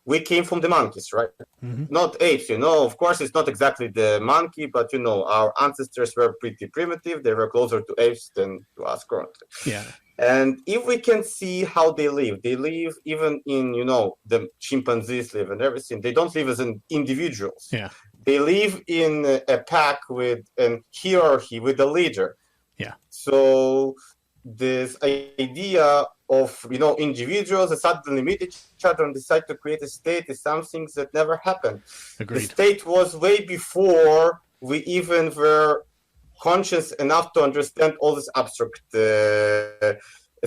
we came from the monkeys, right? Mm-hmm. Not apes, Of course, it's not exactly the monkey, but our ancestors were pretty primitive. They were closer to apes than to us currently. Yeah. And if we can see how they live even in, the chimpanzees live and everything. They don't live as individuals. Yeah. They live in a pack with a hierarchy, with a leader. Yeah. So this idea of, individuals that suddenly meet each other and decide to create a state is something that never happened. Agreed. The state was way before we even were conscious enough to understand all these abstract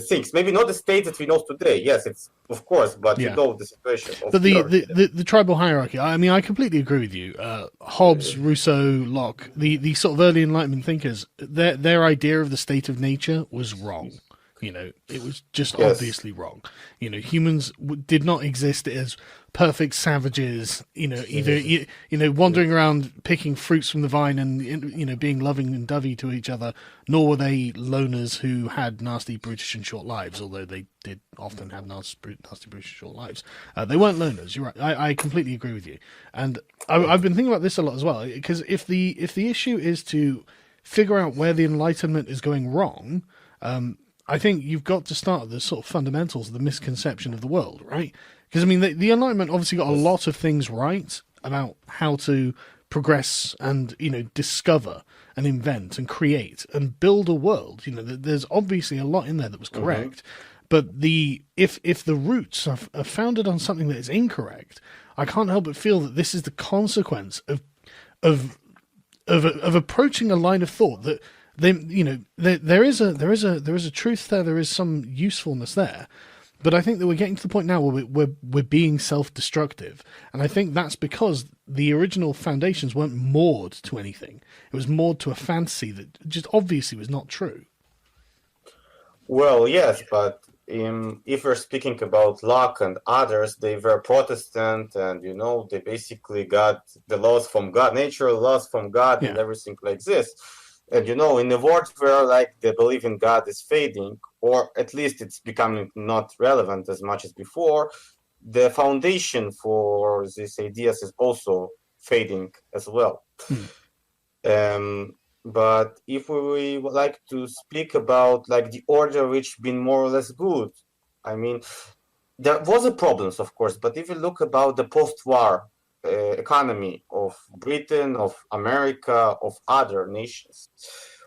things. Maybe not the state that we know today. Yes, it's of course, but the situation. But the tribal hierarchy. I mean, I completely agree with you. Hobbes, Rousseau, Locke, the sort of early Enlightenment thinkers, their idea of the state of nature was wrong. It was just obviously wrong. Humans did not exist as perfect savages, either, wandering around picking fruits from the vine and, being loving and dovey to each other, nor were they loners who had nasty, brutish and short lives, although they did often have nasty, brutish and short lives. They weren't loners. You're right. I completely agree with you. And I've been thinking about this a lot as well, because if the issue is to figure out where the Enlightenment is going wrong, I think you've got to start at the sort of fundamentals of the misconception of the world, right? Because, I mean, the Enlightenment obviously got a lot of things right about how to progress and, discover and invent and create and build a world. There's obviously a lot in there that was correct. But if the roots are founded on something that is incorrect, I can't help but feel that this is the consequence of approaching a line of thought that there is a truth there. There is some usefulness there, but I think that we're getting to the point now where we're being self-destructive, and I think that's because the original foundations weren't moored to anything. It was moored to a fantasy that just obviously was not true. Well, yes, but if we're speaking about Locke and others, they were Protestant, and they basically got the laws from God, natural laws from God, and everything like this. And in a world where the belief in God is fading, or at least it's becoming not relevant as much as before, the foundation for these ideas is also fading as well. But if we would like to speak about the order which been more or less good, I mean, there was a problems, of course, but if you look about the post-war economy of Britain, of America, of other nations,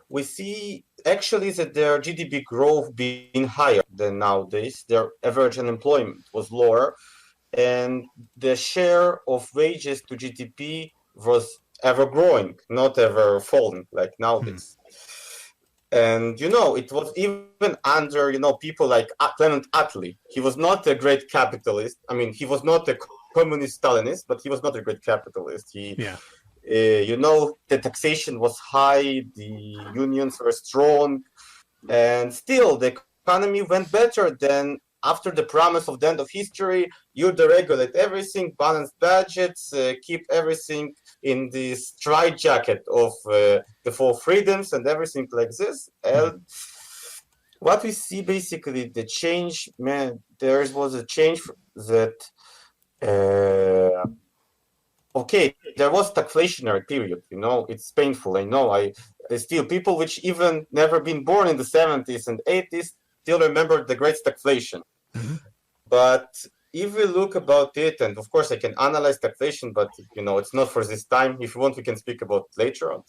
we see actually that their GDP growth being higher than nowadays. Their average unemployment was lower, and the share of wages to GDP was ever growing, not ever falling like nowadays. And it was even under people like Clement Attlee. He was not a great capitalist. I mean, he was not a communist Stalinist, but he was not a great capitalist. The taxation was high, the unions were strong, and still the economy went better than after the promise of the end of history. You deregulate everything, balance budgets, keep everything in the straitjacket of the four freedoms and everything like this. And what we see basically, the change, there was a change that there was stagflationary period, it's painful. I know. I still, people which even never been born in the 70s and 80s still remember the great stagflation. But if we look about it, and of course I can analyze stagflation, but it's not for this time. If you want, we can speak about it later on.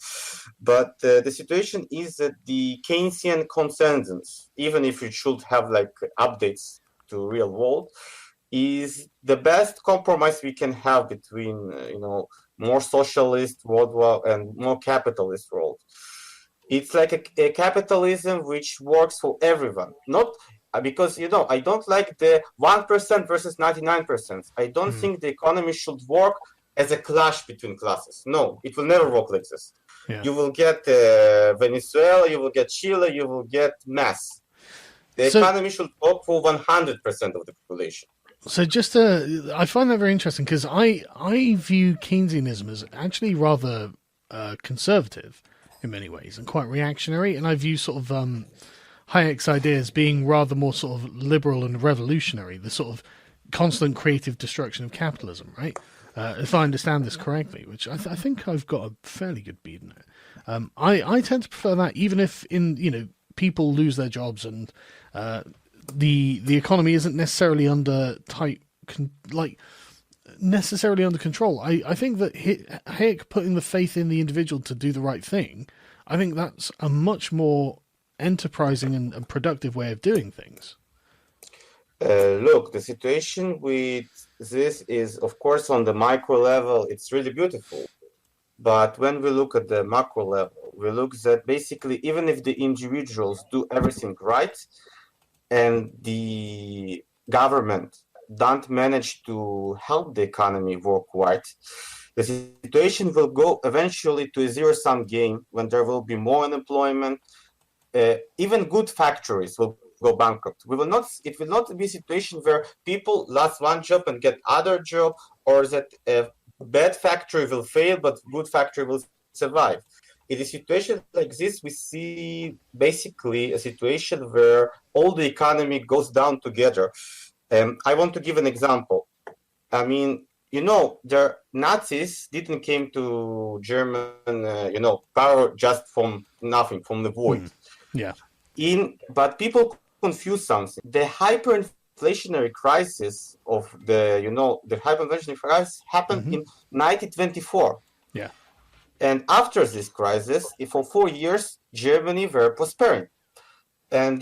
But the situation is that the Keynesian consensus, even if it should have updates to real world, is the best compromise we can have between more socialist world and more capitalist world. It's like a capitalism which works for everyone, not because I don't like the 1% versus 99%. I don't think the economy should work as a clash between classes. No, it will never work like this. You will get Venezuela, you will get Chile, you will get mass. The economy should work for 100% of the population. So I find that very interesting, because I view Keynesianism as actually rather conservative in many ways and quite reactionary. And I view sort of Hayek's ideas being rather more sort of liberal and revolutionary, the sort of constant creative destruction of capitalism, right? If I understand this correctly, which I think I've got a fairly good bead in it. I tend to prefer that, even if people lose their jobs and the economy isn't necessarily under necessarily under control. I think that Hayek putting the faith in the individual to do the right thing, I think that's a much more enterprising and productive way of doing things. Look, the situation with this is, of course, on the micro level, it's really beautiful. But when we look at the macro level, we look that basically, even if the individuals do everything right and the government don't manage to help the economy work right, the situation will go eventually to a zero-sum game when there will be more unemployment. Even good factories will go bankrupt. It will not be a situation where people lost one job and get other job, or that a bad factory will fail but good factory will survive. In a situation like this, we see basically a situation where all the economy goes down together. I want to give an example. I mean, the Nazis didn't came to German, power just from nothing, from the void. Yeah. But people confuse something. The hyperinflationary crisis happened in 1924. Yeah. And after this crisis, for 4 years, Germany were prospering, and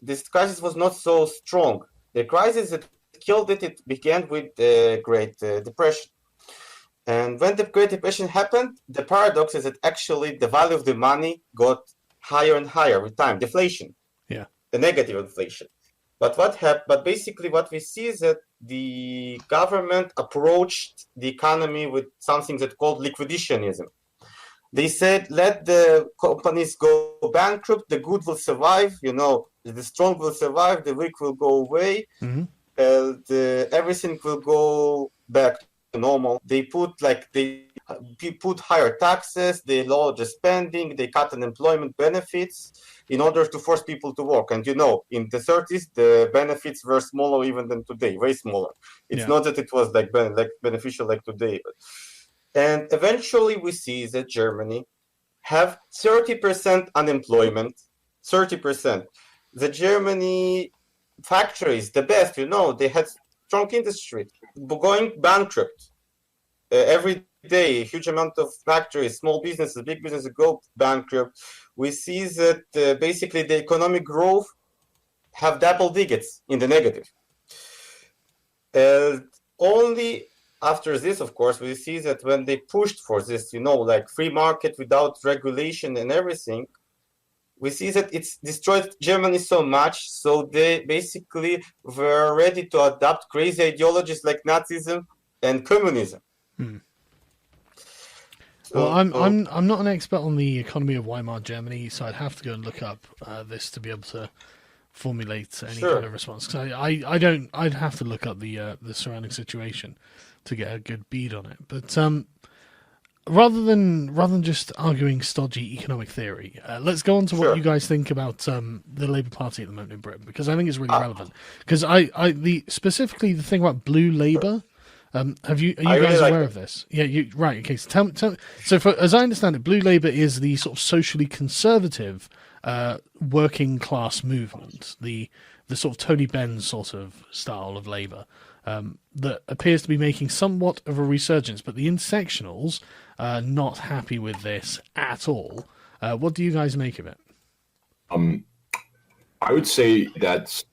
this crisis was not so strong. The crisis that killed it began with the Great Depression. And when the Great Depression happened, the paradox is that actually the value of the money got higher and higher with time, deflation. Yeah. The negative inflation. But basically what we see is that the government approached the economy with something that's called liquidationism. They said, let the companies go bankrupt, the good will survive, the strong will survive, the weak will go away, everything will go back to normal. They put higher taxes, they lower the spending, they cut unemployment benefits in order to force people to work. And in the 30s, the benefits were smaller even than today, way smaller. It's not that it was beneficial like today. And eventually we see that Germany have 30% unemployment, 30%. The Germany factories, the best, they had strong industry, going bankrupt. Every day, a huge amount of factories, small businesses, big businesses go bankrupt. We see that basically the economic growth have double digits in the negative. Only after this, of course, we see that when they pushed for this, free market without regulation and everything, we see that it's destroyed Germany so much, so they basically were ready to adopt crazy ideologies like Nazism and communism. Well, I'm not an expert on the economy of Weimar Germany, so I'd have to go and look up this to be able to formulate any kind of response. Because I'd have to look up the surrounding situation to get a good bead on it. But rather than just arguing stodgy economic theory, let's go on to what you guys think about the Labour Party at the moment in Britain, because I think it's really relevant. Because specifically the thing about Blue Labour. Are you guys aware of this? Yeah, right. Okay, so tell me. So, as I understand it, Blue Labour is the sort of socially conservative working class movement, the sort of Tony Benn sort of style of Labour that appears to be making somewhat of a resurgence. But the intersectionals are not happy with this at all. What do you guys make of it? I would say that's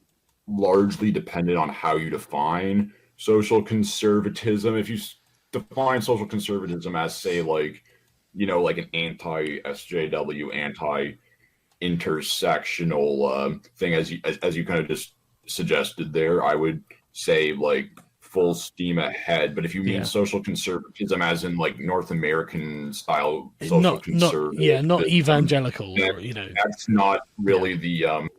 largely dependent on how you define social conservatism. If you define social conservatism as, say, like an anti-SJW, anti-intersectional thing, as you kind of just suggested there, I would say like full steam ahead. But if you mean social conservatism as in like North American style social conservatism, not evangelical, that's not really the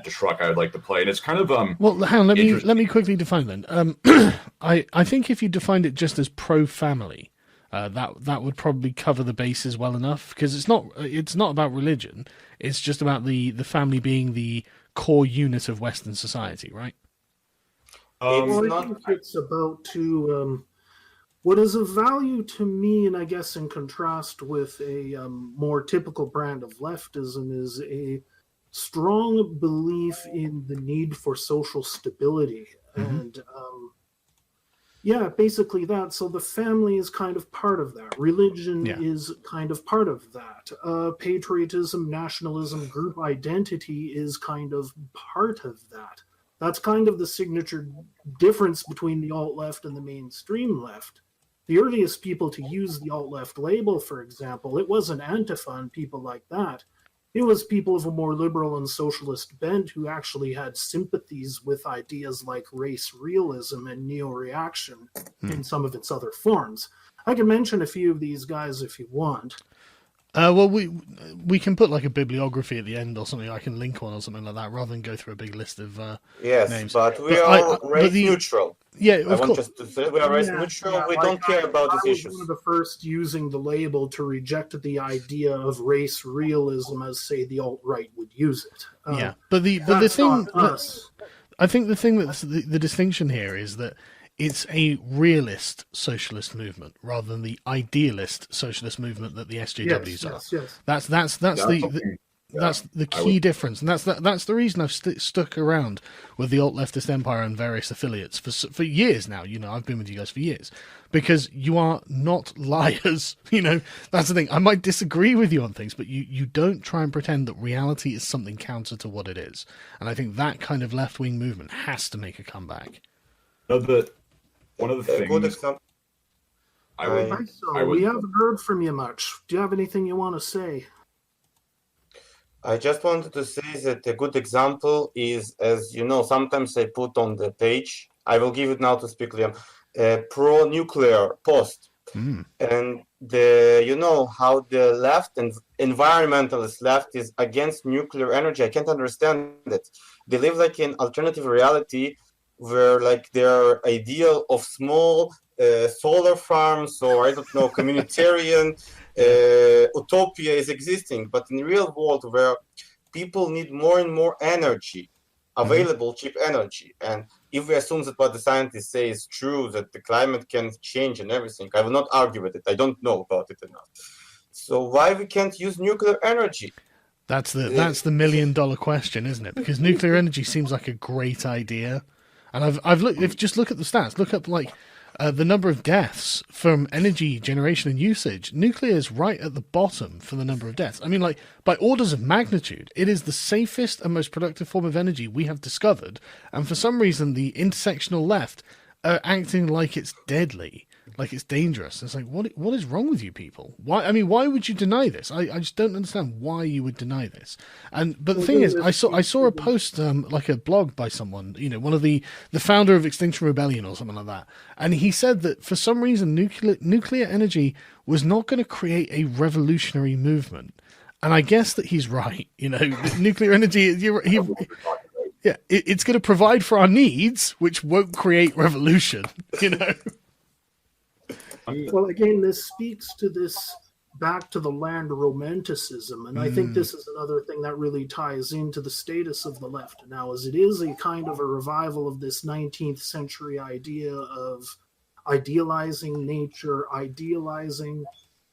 truck I would like to play, and it's kind of well, hang on, let me quickly define then. I think if you defined it just as pro-family, That would probably cover the bases well enough, because it's not about religion. It's just about the family being the core unit of Western society, right? Well, I think it's about what is of value to me, and I guess in contrast with a more typical brand of leftism, is a strong belief in the need for social stability. And yeah, basically that. So the family is kind of part of that. Religion is kind of part of that. Patriotism, nationalism, group identity is kind of part of that. That's kind of the signature difference between the alt-left and the mainstream left. The earliest people to use the alt-left label, for example, it wasn't Antifa and people like that. It was people of a more liberal and socialist bent who actually had sympathies with ideas like race realism and neo-reaction in some of its other forms. I can mention a few of these guys if you want. Well, we can put like a bibliography at the end or something. I can link one or something like that, rather than go through a big list of names. But we are race neutral. Yeah, I want just to say we are race neutral. We don't care about these issues. I was one of the first using the label to reject the idea of race realism as, say, the alt-right would use it. But the thing, I think the thing that's the distinction here is that it's a realist socialist movement rather than the idealist socialist movement that the SJWs are. Yes. That's the key difference, and that's the reason I've stuck around with the alt-leftist empire and various affiliates for years now. You know, I've been with you guys for years, because you are not liars. You know, that's the thing. I might disagree with you on things, but you don't try and pretend that reality is something counter to what it is. And I think that kind of left-wing movement has to make a comeback. One of the things we haven't heard from you much. Do you have anything you want to say? I just wanted to say that a good example is, as you know, sometimes I put on the page, I will give it now to speak, Liam, a pro-nuclear post. And you know how the left and environmentalist left is against nuclear energy. I can't understand it. They live like in alternative reality where like their ideal of small solar farms or I don't know communitarian utopia is existing, but in the real world where people need more and more energy, available cheap energy, and if we assume that what the scientists say is true, that the climate can change and everything, I will not argue with it. I don't know about it enough. So why we can't use nuclear energy? That's the $1 million question, isn't it? Because nuclear energy seems like a great idea. And I've looked. If just look at the stats, look up like the number of deaths from energy generation and usage. Nuclear is right at the bottom for the number of deaths. I mean, like by orders of magnitude, it is the safest and most productive form of energy we have discovered. And for some reason, the intersectional left are acting like it's deadly, like it's dangerous. It's like, what is wrong with you people? Why? I mean, why would you deny this? I just don't understand why you would deny this. But the thing is, I saw a post, like a blog by someone, you know, one of the founder of Extinction Rebellion or something like that, and he said that for some reason nuclear energy was not going to create a revolutionary movement. And I guess that he's right. You know, nuclear energy. Yeah, it's going to provide for our needs, which won't create revolution. You know. Well, again, this speaks to this back to the land romanticism, and I think this is another thing that really ties into the status of the left now, as it is a kind of a revival of this 19th century idea of idealizing nature, idealizing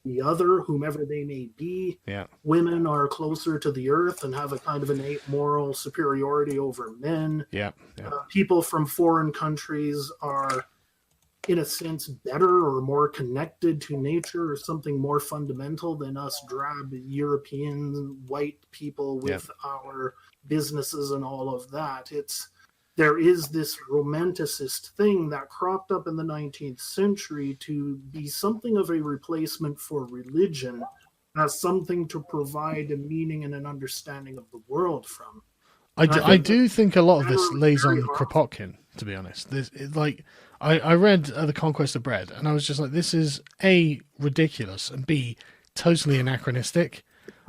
the other, whomever they may be. Yeah. Women are closer to the earth and have a kind of innate moral superiority over men. Yeah. People from foreign countries are, in a sense, better or more connected to nature or something more fundamental than us drab European white people with our businesses and all of that. There is this romanticist thing that cropped up in the 19th century to be something of a replacement for religion as something to provide a meaning and an understanding of the world from. I do think a lot of this lays on Kropotkin, to be honest. I read The Conquest of Bread, and I was just like, this is A, ridiculous, and B, totally anachronistic.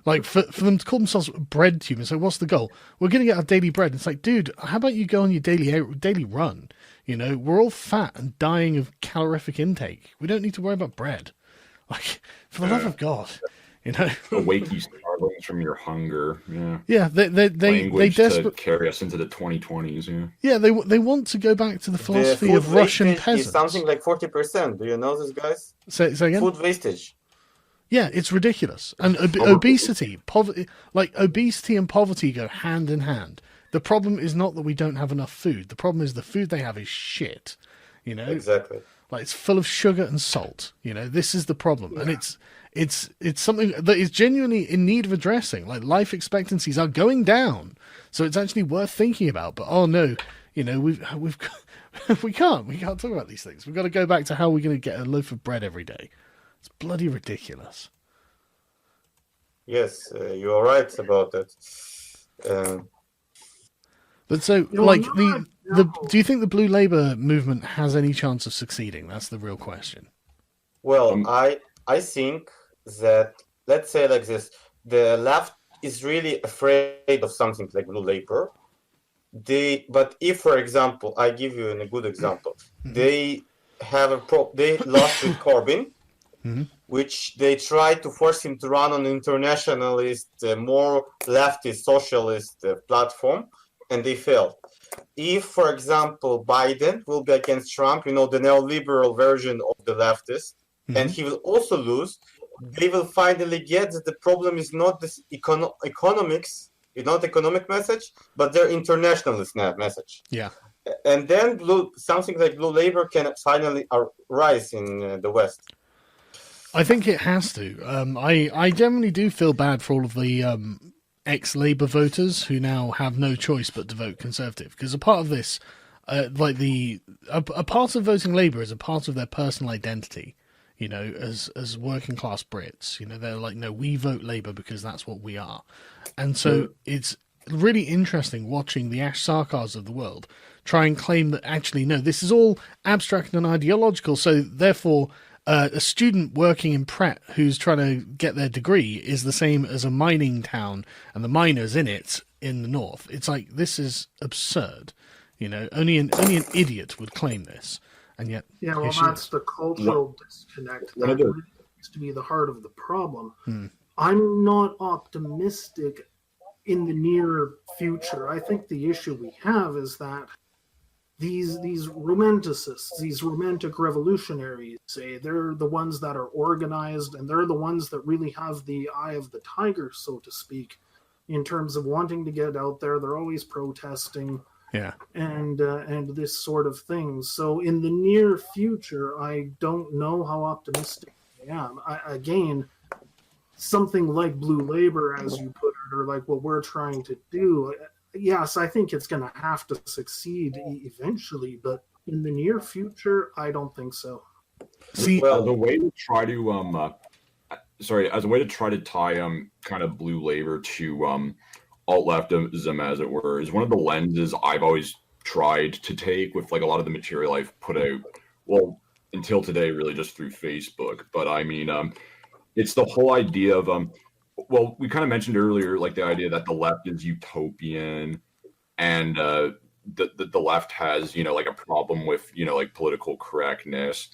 Like, for them to call themselves bread humans, so what's the goal? We're going to get our daily bread. It's like, dude, how about you go on your daily run? You know, we're all fat and dying of calorific intake. We don't need to worry about bread. Like, for the love of God, you know. Awake you starlings from your hunger. Yeah. Yeah, they Language to desperate. carry us into the 2020s. Yeah. Yeah, they want to go back to the The philosophy food of Russian wastage peasants. is something like 40%. Do you know this, guys? Say again. Food wastage. Yeah, it's ridiculous. And obesity, poverty, like obesity and poverty go hand in hand. The problem is not that we don't have enough food. The problem is the food they have is shit. You know, Exactly. like it's full of sugar and salt. You know, this is the problem, and it's something that is genuinely in need of addressing. Like life expectancies are going down, so it's actually worth thinking about. But oh no, you know we can't talk about these things. We've got to go back to how we're going to get a loaf of bread every day. It's bloody ridiculous. Yes, you are right about that. But so, like do you think the Blue Labour movement has any chance of succeeding? That's the real question. Well, I think that, let's say like this, the left is really afraid of something like Blue Labour. But if, for example, I give you a good example, they have they lost with Corbyn, which they tried to force him to run on internationalist, more leftist, socialist platform, and they failed. If, for example, Biden will be against Trump, the neoliberal version of the leftist, and he will also lose, they will finally get that the problem is not this economics, it's not economic message, but their internationalist message. Yeah. And then something like Blue Labour can finally rise in the West. I think it has to. I generally do feel bad for all of the ex-Labour voters who now have no choice but to vote Conservative, because a part of this, a part of voting Labour is a part of their personal identity. As working class Brits, they're like, no, we vote Labour because that's what we are, and so it's really interesting watching the Ash Sarkars of the world try and claim that actually no, this is all abstract and ideological. So therefore, a student working in Pret who's trying to get their degree is the same as a mining town and the miners in it in the north. It's like, this is absurd. Only an idiot would claim this. And yet, yeah, well, that's the cultural disconnect that really seems to be the heart of the problem. I'm not optimistic in the near future. I think the issue we have is that these romanticists, these romantic revolutionaries, say they're the ones that are organized, and they're the ones that really have the eye of the tiger, so to speak, in terms of wanting to get out there. They're always protesting. Yeah, and this sort of thing. So in the near future, I don't know how optimistic I am. Again, something like Blue Labour, as you put it, or like what we're trying to do, yes, I think it's going to have to succeed eventually, but in the near future, I don't think so. See, as a way to try to tie kind of Blue Labour to alt-leftism, as it were, is one of the lenses I've always tried to take with like a lot of the material I've put out, well, until today, really just through Facebook. But I mean, it's the whole idea of, well, we kind of mentioned earlier, like the idea that the left is utopian and the left has, like a problem with, like political correctness.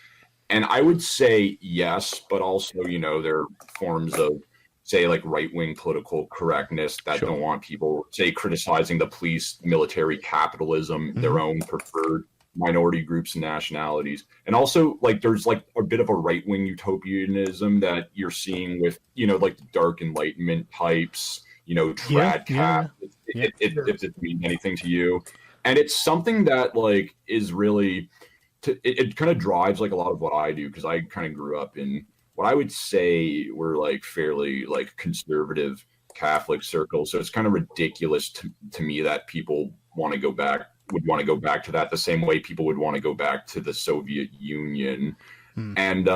And I would say yes, but also, there are forms of, say, like right-wing political correctness that don't want people, say, criticizing the police, military, capitalism, their own preferred minority groups and nationalities. And also, like, there's like a bit of a right-wing utopianism that you're seeing with, like the dark Enlightenment types, trad cap, if it means anything to you. And it's something that, like, is really, it kind of drives, like, a lot of what I do, because I kind of grew up in what I would say were like fairly like conservative Catholic circles. So it's kind of ridiculous to me that people would want to go back to that the same way people would want to go back to the Soviet Union. And,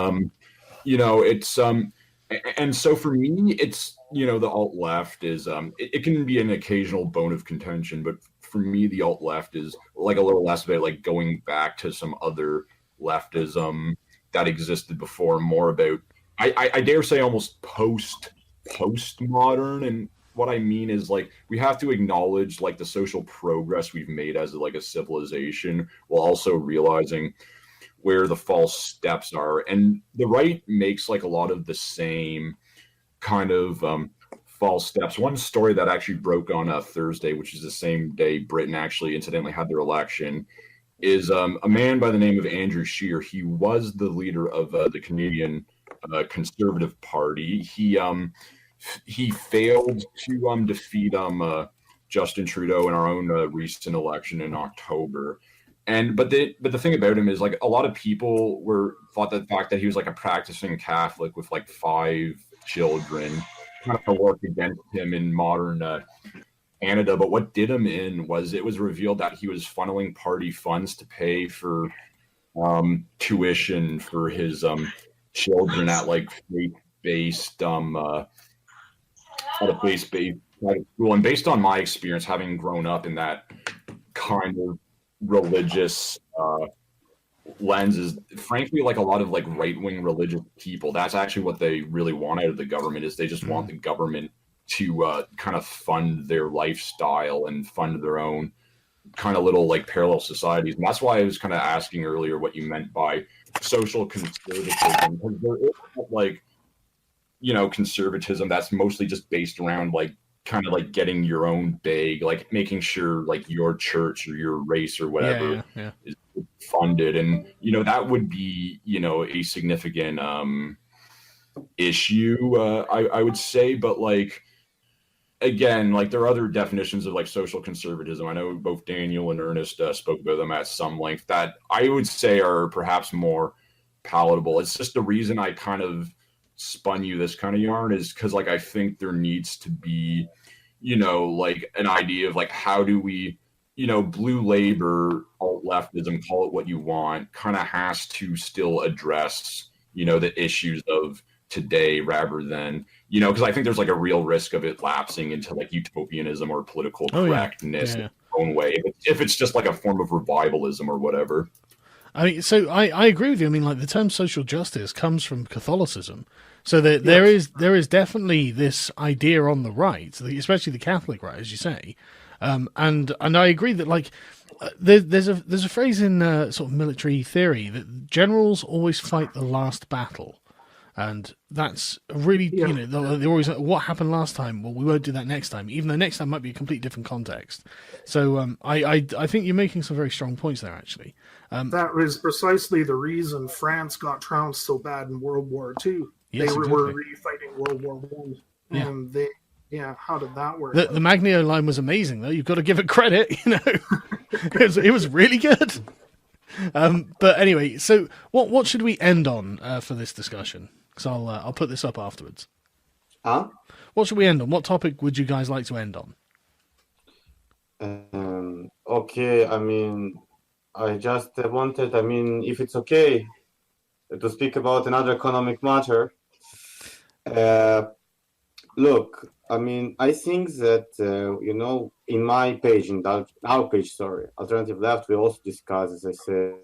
it's, and so for me, it's, the alt left is, it can be an occasional bone of contention, but for me, the alt left is like a little less about like going back to some other leftism that existed before, more about, I dare say, almost postmodern. And what I mean is, like, we have to acknowledge like the social progress we've made as like a civilization, while also realizing where the false steps are. And the right makes like a lot of the same kind of false steps. One story that actually broke on Thursday, which is the same day Britain actually incidentally had their election, is a man by the name of Andrew Scheer. He was the leader of the Canadian Conservative Party. He failed to defeat Justin Trudeau in our own recent election in October. But the thing about him is like a lot of people thought that the fact that he was like a practicing Catholic with like 5 children kind of worked against him in modern Canada. But what did him in was it was revealed that he was funneling party funds to pay for tuition for his children at like faith-based private school. And based on my experience, having grown up in that kind of religious lenses, frankly, like a lot of like right-wing religious people, that's actually what they really want out of the government, is they just want the government to kind of fund their lifestyle and fund their own kind of little like parallel societies. And that's why I was kind of asking earlier what you meant by social conservatism, because there is like, you know, conservatism that's mostly just based around like kind of like getting your own bag, like making sure like your church or your race or whatever is funded. And, you know, that would be, you know, a significant issue, I would say. But like, again, like there are other definitions of like social conservatism. I know both Daniel and Ernest spoke about them at some length that I would say are perhaps more palatable. It's just the reason I kind of spun you this kind of yarn is because like I think there needs to be, you know, like an idea of like how do we, you know, blue labor, alt leftism, call it what you want, kind of has to still address, you know, the issues of today rather than, you know, because I think there's like a real risk of it lapsing into like utopianism or political correctness in its own way if it's just like a form of revivalism or whatever. I mean, so I agree with you. I mean, like the term social justice comes from Catholicism, so there is definitely this idea on the right, especially the Catholic right, as you say, and I agree that like there's a phrase in sort of military theory that generals always fight the last battle, and that's really you know they're always like, what happened last time? Well, we won't do that next time, even though next time might be a completely different context. So I think you're making some very strong points there, actually. That was precisely the reason France got trounced so bad in World War II. Yes, they exactly. were re-fighting World War One, and how did that work? The Magnio line was amazing, though. You've got to give it credit. You know, it was really good. But anyway, so what should we end on for this discussion? Because I'll put this up afterwards. What should we end on? What topic would you guys like to end on? Okay, I mean, I just wanted, I mean, if it's okay to speak about another economic matter. Look, I mean, I think that, you know, in my page, in our page, sorry, Alternative Left, we also discuss, as I said,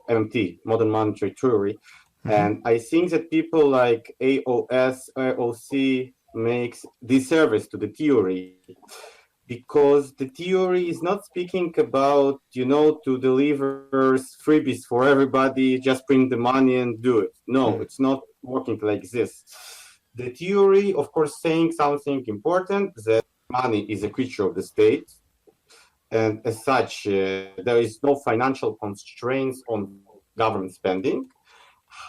MMT, Modern Monetary Theory. And I think that people like AOC makes disservice to the theory, because the theory is not speaking about, you know, to deliver freebies for everybody, just bring the money and do it. No, it's not working like this. The theory, of course, saying something important, that money is a creature of the state. And as such, there is no financial constraints on government spending.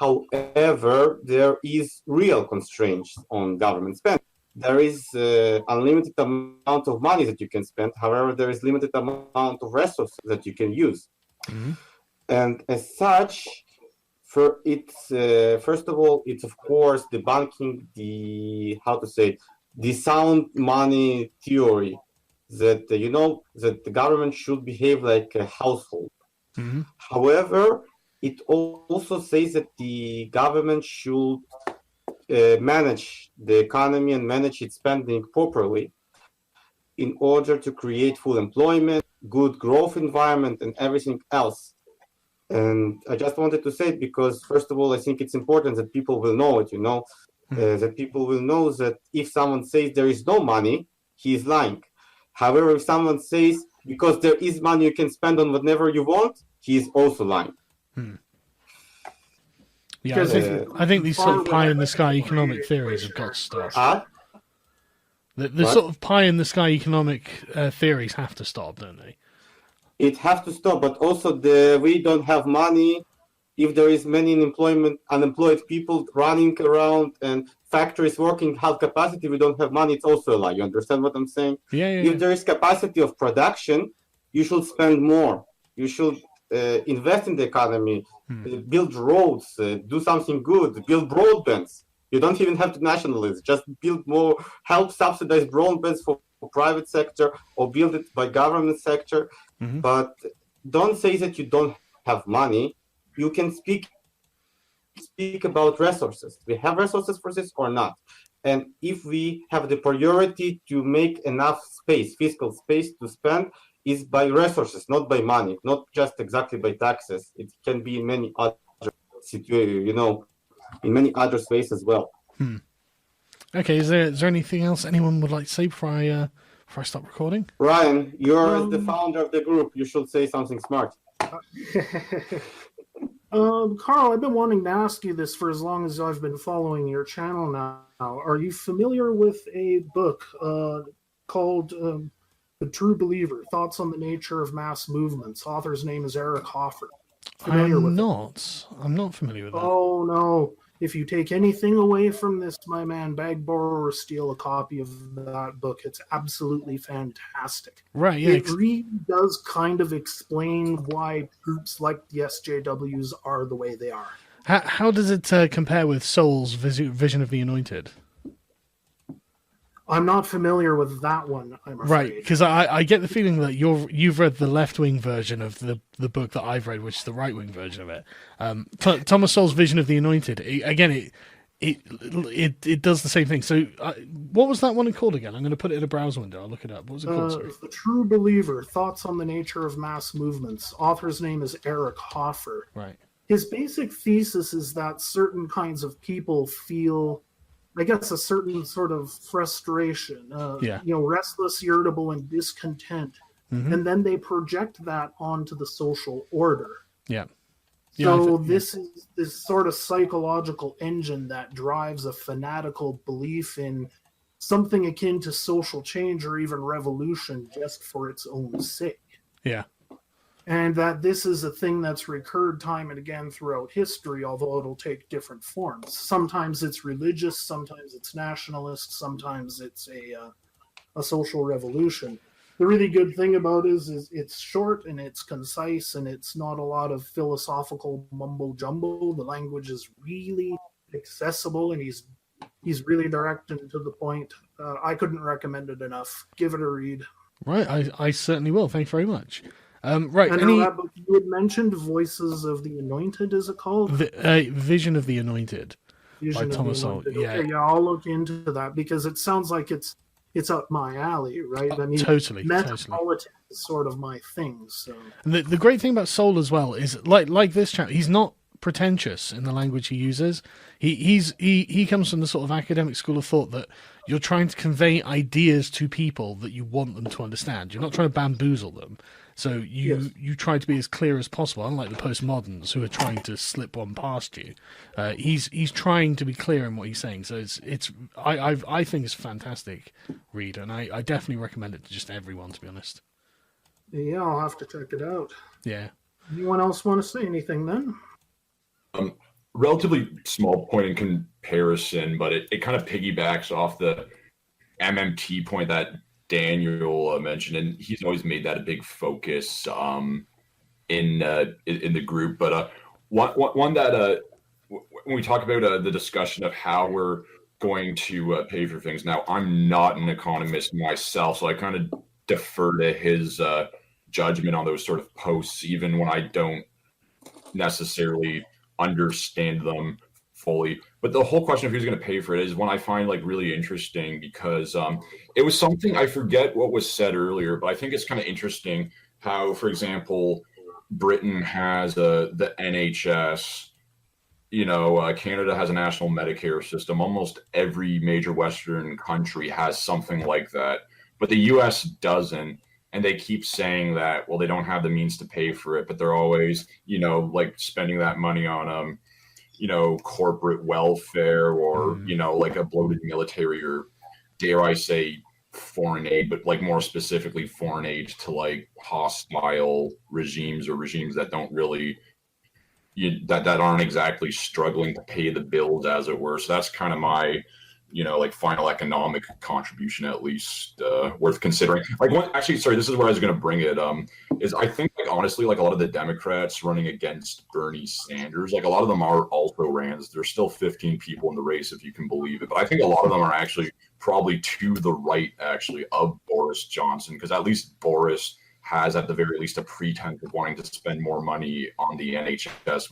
However, there is real constraints on government spending. There is unlimited amount of money that you can spend. However, there is limited amount of resources that you can use. And as such, first of all, it's of course debunking the sound money theory that, you know, that the government should behave like a household. However, it also says that the government should manage the economy and manage its spending properly in order to create full employment, good growth environment, and everything else. And I just wanted to say it because, first of all, I think it's important that people will know it, you know, that people will know that if someone says there is no money, he is lying. However, if someone says because there is money you can spend on whatever you want, he is also lying. Yeah, Because I think these sort of far pie in right the sky economic inflationary theories have got to stop. Huh? The What? sort of pie in the sky economic theories have to stop, don't they? It has to stop, but also we don't have money. If there is many unemployed people running around and factories working half capacity, we don't have money. It's also a lie. You understand what I'm saying? Yeah, If there is capacity of production, you should spend more. You should invest in the economy, build roads, do something good, build broadbands. You don't even have to nationalize. Just build more, help subsidize broadbands for private sector or build it by government sector. Mhm. But don't say that you don't have money. You can speak about resources. We have resources for this or not. And if we have the priority to make enough space, fiscal space to spend, is by resources, not by money, not just exactly by taxes. It can be in many other situations, in many other ways as well. Okay, is there anything else anyone would like to say before I stop recording? Ryan, you're the founder of the group. You should say something smart. Carl, I've been wanting to ask you this for as long as I've been following your channel now. Are you familiar with a book called The True Believer, Thoughts on the Nature of Mass Movements? Author's name is Eric Hoffer. I'm not familiar with that. Oh, no. If you take anything away from this, my man, beg, borrow, or steal a copy of that book. It's absolutely fantastic. Right, yeah. It really does kind of explain why groups like the SJWs are the way they are. How does it compare with Soul's Vision of the Anointed? I'm not familiar with that one, I'm afraid. Right, because I get the feeling that you've read the left-wing version of the book that I've read, which is the right-wing version of it. Thomas Sowell's Vision of the Anointed, it does the same thing. So what was that one called again? I'm going to put it in a browser window. I'll look it up. What was it called? Sorry? The True Believer, Thoughts on the Nature of Mass Movements. Author's name is Eric Hoffer. Right. His basic thesis is that certain kinds of people feel, I guess, a certain sort of frustration, restless, irritable, and discontent. Mm-hmm. And then they project that onto the social order. Yeah. So this is this sort of psychological engine that drives a fanatical belief in something akin to social change or even revolution just for its own sake. Yeah. And that this is a thing that's recurred time and again throughout history, although it'll take different forms. Sometimes it's religious, sometimes it's nationalist, sometimes it's a social revolution. The really good thing about it is it's short and it's concise and it's not a lot of philosophical mumbo jumbo. The language is really accessible and he's really direct and to the point. I couldn't recommend it enough. Give it a read. Right, I certainly will. Thank you very much. Right. And that book you had mentioned, Voices of the Anointed, is it called? Vision of the Anointed by Thomas Sowell. Yeah. Okay, yeah, I'll look into that because it sounds like it's up my alley, right? I mean, totally. Metapolitics is sort of my thing. So and the great thing about Sowell as well is like this chap, he's not pretentious in the language he uses. He comes from the sort of academic school of thought that you're trying to convey ideas to people that you want them to understand. You're not trying to bamboozle them. So you try to be as clear as possible, unlike the postmoderns who are trying to slip one past you. He's trying to be clear in what he's saying. So I think it's a fantastic read, and I definitely recommend it to just everyone, to be honest. Yeah, I'll have to check it out. Yeah. Anyone else want to say anything then? Relatively small point in comparison, but it kind of piggybacks off the MMT point that Daniel mentioned, and he's always made that a big focus in the group. But one that when we talk about the discussion of how we're going to pay for things. Now, I'm not an economist myself, so I kind of defer to his judgment on those sort of posts, even when I don't necessarily understand them fully. But the whole question of who's going to pay for it is one I find really interesting because it was something, I forget what was said earlier, but I think it's kind of interesting how, for example, Britain has the NHS, Canada has a national Medicare system. Almost every major Western country has something like that, but the US doesn't. And they keep saying that, well, they don't have the means to pay for it, but they're always, spending that money on corporate welfare or, like a bloated military or, dare I say, foreign aid, but like more specifically foreign aid to like hostile regimes or regimes that don't really, that aren't exactly struggling to pay the bills, as it were. So that's kind of my, like final economic contribution, at least worth considering. Like actually, sorry, this is where I was going to bring it. Is I think like honestly, like a lot of the Democrats running against Bernie Sanders, like a lot of them are also Rands. There's still 15 people in the race, if you can believe it. But I think a lot of them are actually probably to the right, actually, of Boris Johnson, because at least Boris has at the very least a pretense of wanting to spend more money on the NHS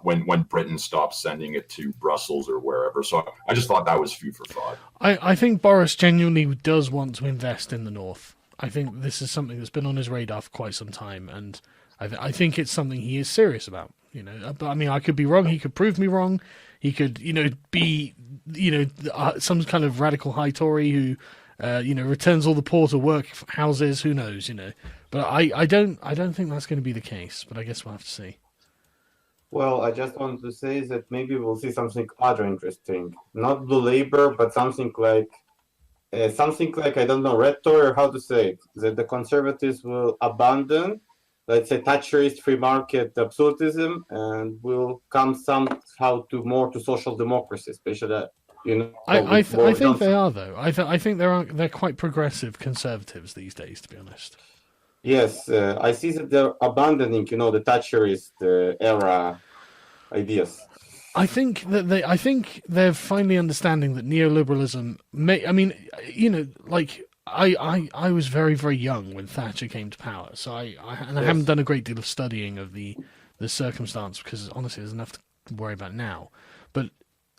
when Britain stops sending it to Brussels or wherever. So I just thought that was food for thought. I think Boris genuinely does want to invest in the North. I think this is something that's been on his radar for quite some time, and I think it's something he is serious about. But I mean, I could be wrong. He could prove me wrong. He could, be, some kind of radical high Tory who, returns all the poor to work houses. Who knows? But I don't think that's going to be the case. But I guess we'll have to see. Well, I just want to say that maybe we'll see something other interesting. Not Blue Labor, but something like I don't know, Red Tory, or how to say it. That the conservatives will abandon, let's say, Thatcherist free market absolutism, and will come somehow to social democracy, especially. I think they are, though. I think they're quite progressive conservatives these days, to be honest. Yes, I see that they're abandoning, the Thatcherist era ideas. I think they're finally understanding that neoliberalism I was very, very young when Thatcher came to power, so I haven't done a great deal of studying of the circumstance, because honestly, there's enough to worry about now. But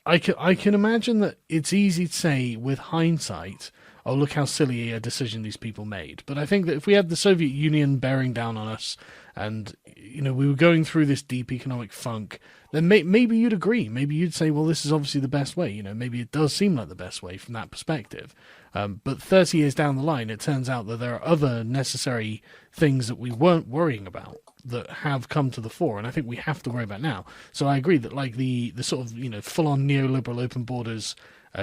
I can imagine that it's easy to say with hindsight, oh, look how silly a decision these people made. But I think that if we had the Soviet Union bearing down on us and, we were going through this deep economic funk, then maybe you'd agree. Maybe you'd say, well, this is obviously the best way. Maybe it does seem like the best way from that perspective. But 30 years down the line, it turns out that there are other necessary things that we weren't worrying about that have come to the fore, and I think we have to worry about now. So I agree that like the sort of full-on neoliberal open borders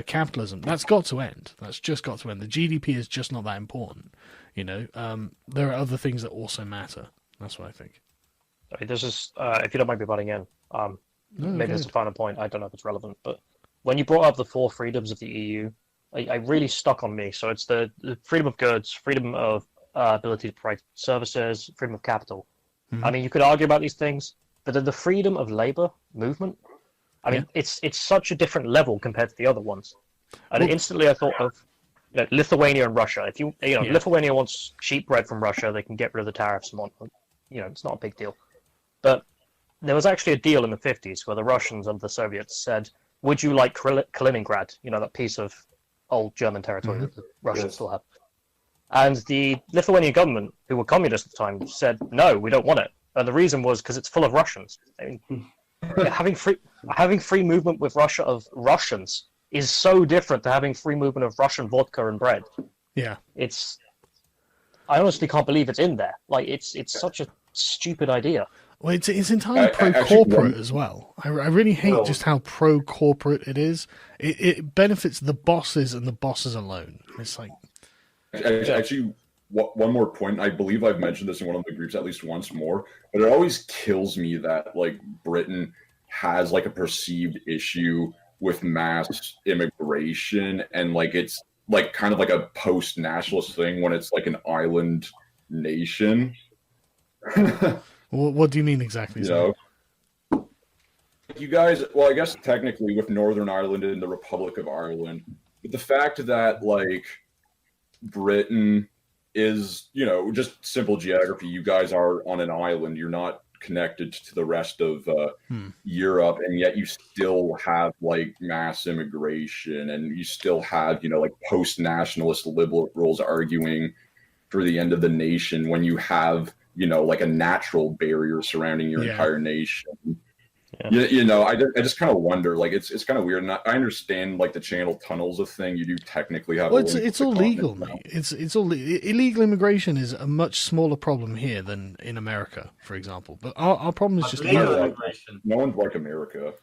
capitalism, that's got to end. That's just got to end. The GDP is just not that important. There are other things that also matter. That's what I think. This is, if you don't mind me butting in, maybe there's a final point. I don't know if it's relevant, but when you brought up the 4 freedoms of the EU, I really stuck on me. So it's the freedom of goods, freedom of ability to provide services, freedom of capital. Mm-hmm. I mean, you could argue about these things, but then the freedom of labor movement, I mean, it's such a different level compared to the other ones. And instantly I thought of Lithuania and Russia. If Lithuania wants cheap bread from Russia, they can get rid of the tariffs and whatnot. It's not a big deal. But there was actually a deal in the 50s where the Russians and the Soviets said, would you like Kaliningrad, that piece of old German territory that the Russians still have? And the Lithuanian government, who were communist at the time, said, no, we don't want it. And the reason was because it's full of Russians. I mean, having free movement with Russia of Russians is so different to having free movement of Russian vodka and bread. Yeah. I honestly can't believe it's in there. Like, it's such a stupid idea. Well, it's entirely pro-corporate as well. I really hate just how pro-corporate it is. It benefits the bosses and the bosses alone. It's like... Actually, one more point. I believe I've mentioned this in one of the groups at least once more, but it always kills me that like Britain has like a perceived issue with mass immigration, and like it's like kind of like a post-nationalist thing when it's like an island nation. What do you mean exactly? You guys, well, I guess technically with Northern Ireland and the Republic of Ireland, but the fact that like Britain is, just simple geography. You guys are on an island. You're not connected to the rest of Europe, and yet you still have like mass immigration, and you still have, like post-nationalist liberals arguing for the end of the nation when you have, like a natural barrier surrounding your entire nation. Yeah. I just kind of wonder, like, it's kind of weird. And I understand, like, the Channel Tunnels of thing. You do technically have. Well, it's all legal, mate. It's all illegal immigration is a much smaller problem here than in America, for example. But our problem is just legal immigration. No one's like America.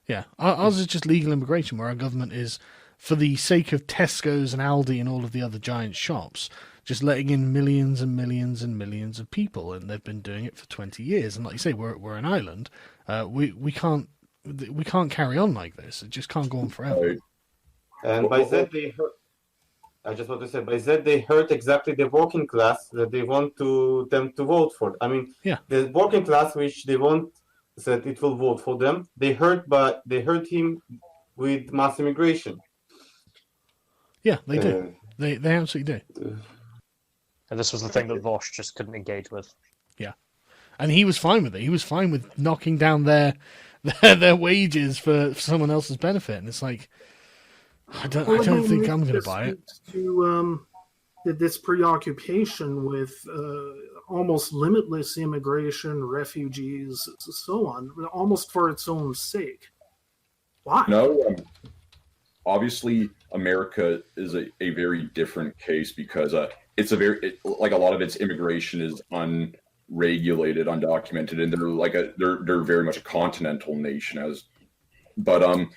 Yeah, ours is just legal immigration, where our government is, for the sake of Tesco's and Aldi and all of the other giant shops, just letting in millions and millions and millions of people, and they've been doing it for 20 years. And like you say, we're an island. We can't carry on like this. It just can't go on forever. Right. And by that they hurt. I just want to say, by that they hurt exactly the working class that they want them to vote for. I mean, Yeah. the working class which they want that it will vote for them, they hurt him with mass immigration. Yeah, they do. They absolutely do. And this was the thing that Vosh just couldn't engage with. Yeah, and he was fine with it. He was fine with knocking down their wages for someone else's benefit. And it's like, I don't think I'm going to buy it. To this preoccupation with almost limitless immigration, refugees, so on, almost for its own sake. Why? No, obviously America is a very different case because it's like a lot of its immigration is unregulated, undocumented, and they're very much a continental nation. But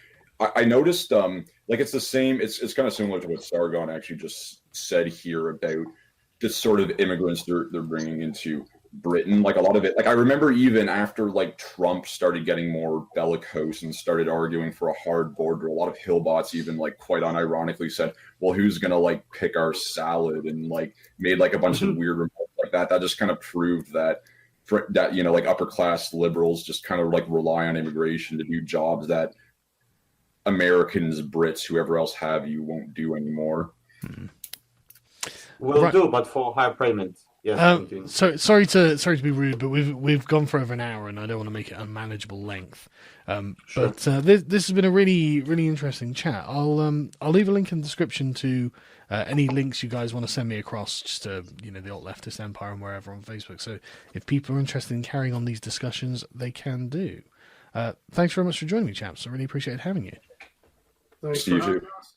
I noticed like it's the same. It's kind of similar to what Sargon actually just said here about the sort of immigrants they're bringing into Britain. Like a lot of it, like I remember even after like Trump started getting more bellicose and started arguing for a hard border, a lot of Hillbots even like quite unironically said, well, who's gonna like pick our salad, and like made like a bunch of weird remarks like that. That just kind of proved that like upper class liberals just kind of like rely on immigration to do jobs that Americans, Brits, whoever else have you won't do anymore. Will Right. do, but for higher payment. Yes. So sorry to be rude, but we've gone for over an hour, and I don't want to make it unmanageable length. Sure. But this has been a really interesting chat. I'll leave a link in the description to any links you guys want to send me across, just to the alt leftist empire and wherever on Facebook. So if people are interested in carrying on these discussions, they can do. Thanks very much for joining me, chaps. I really appreciate having you. Thanks See for you having too. us.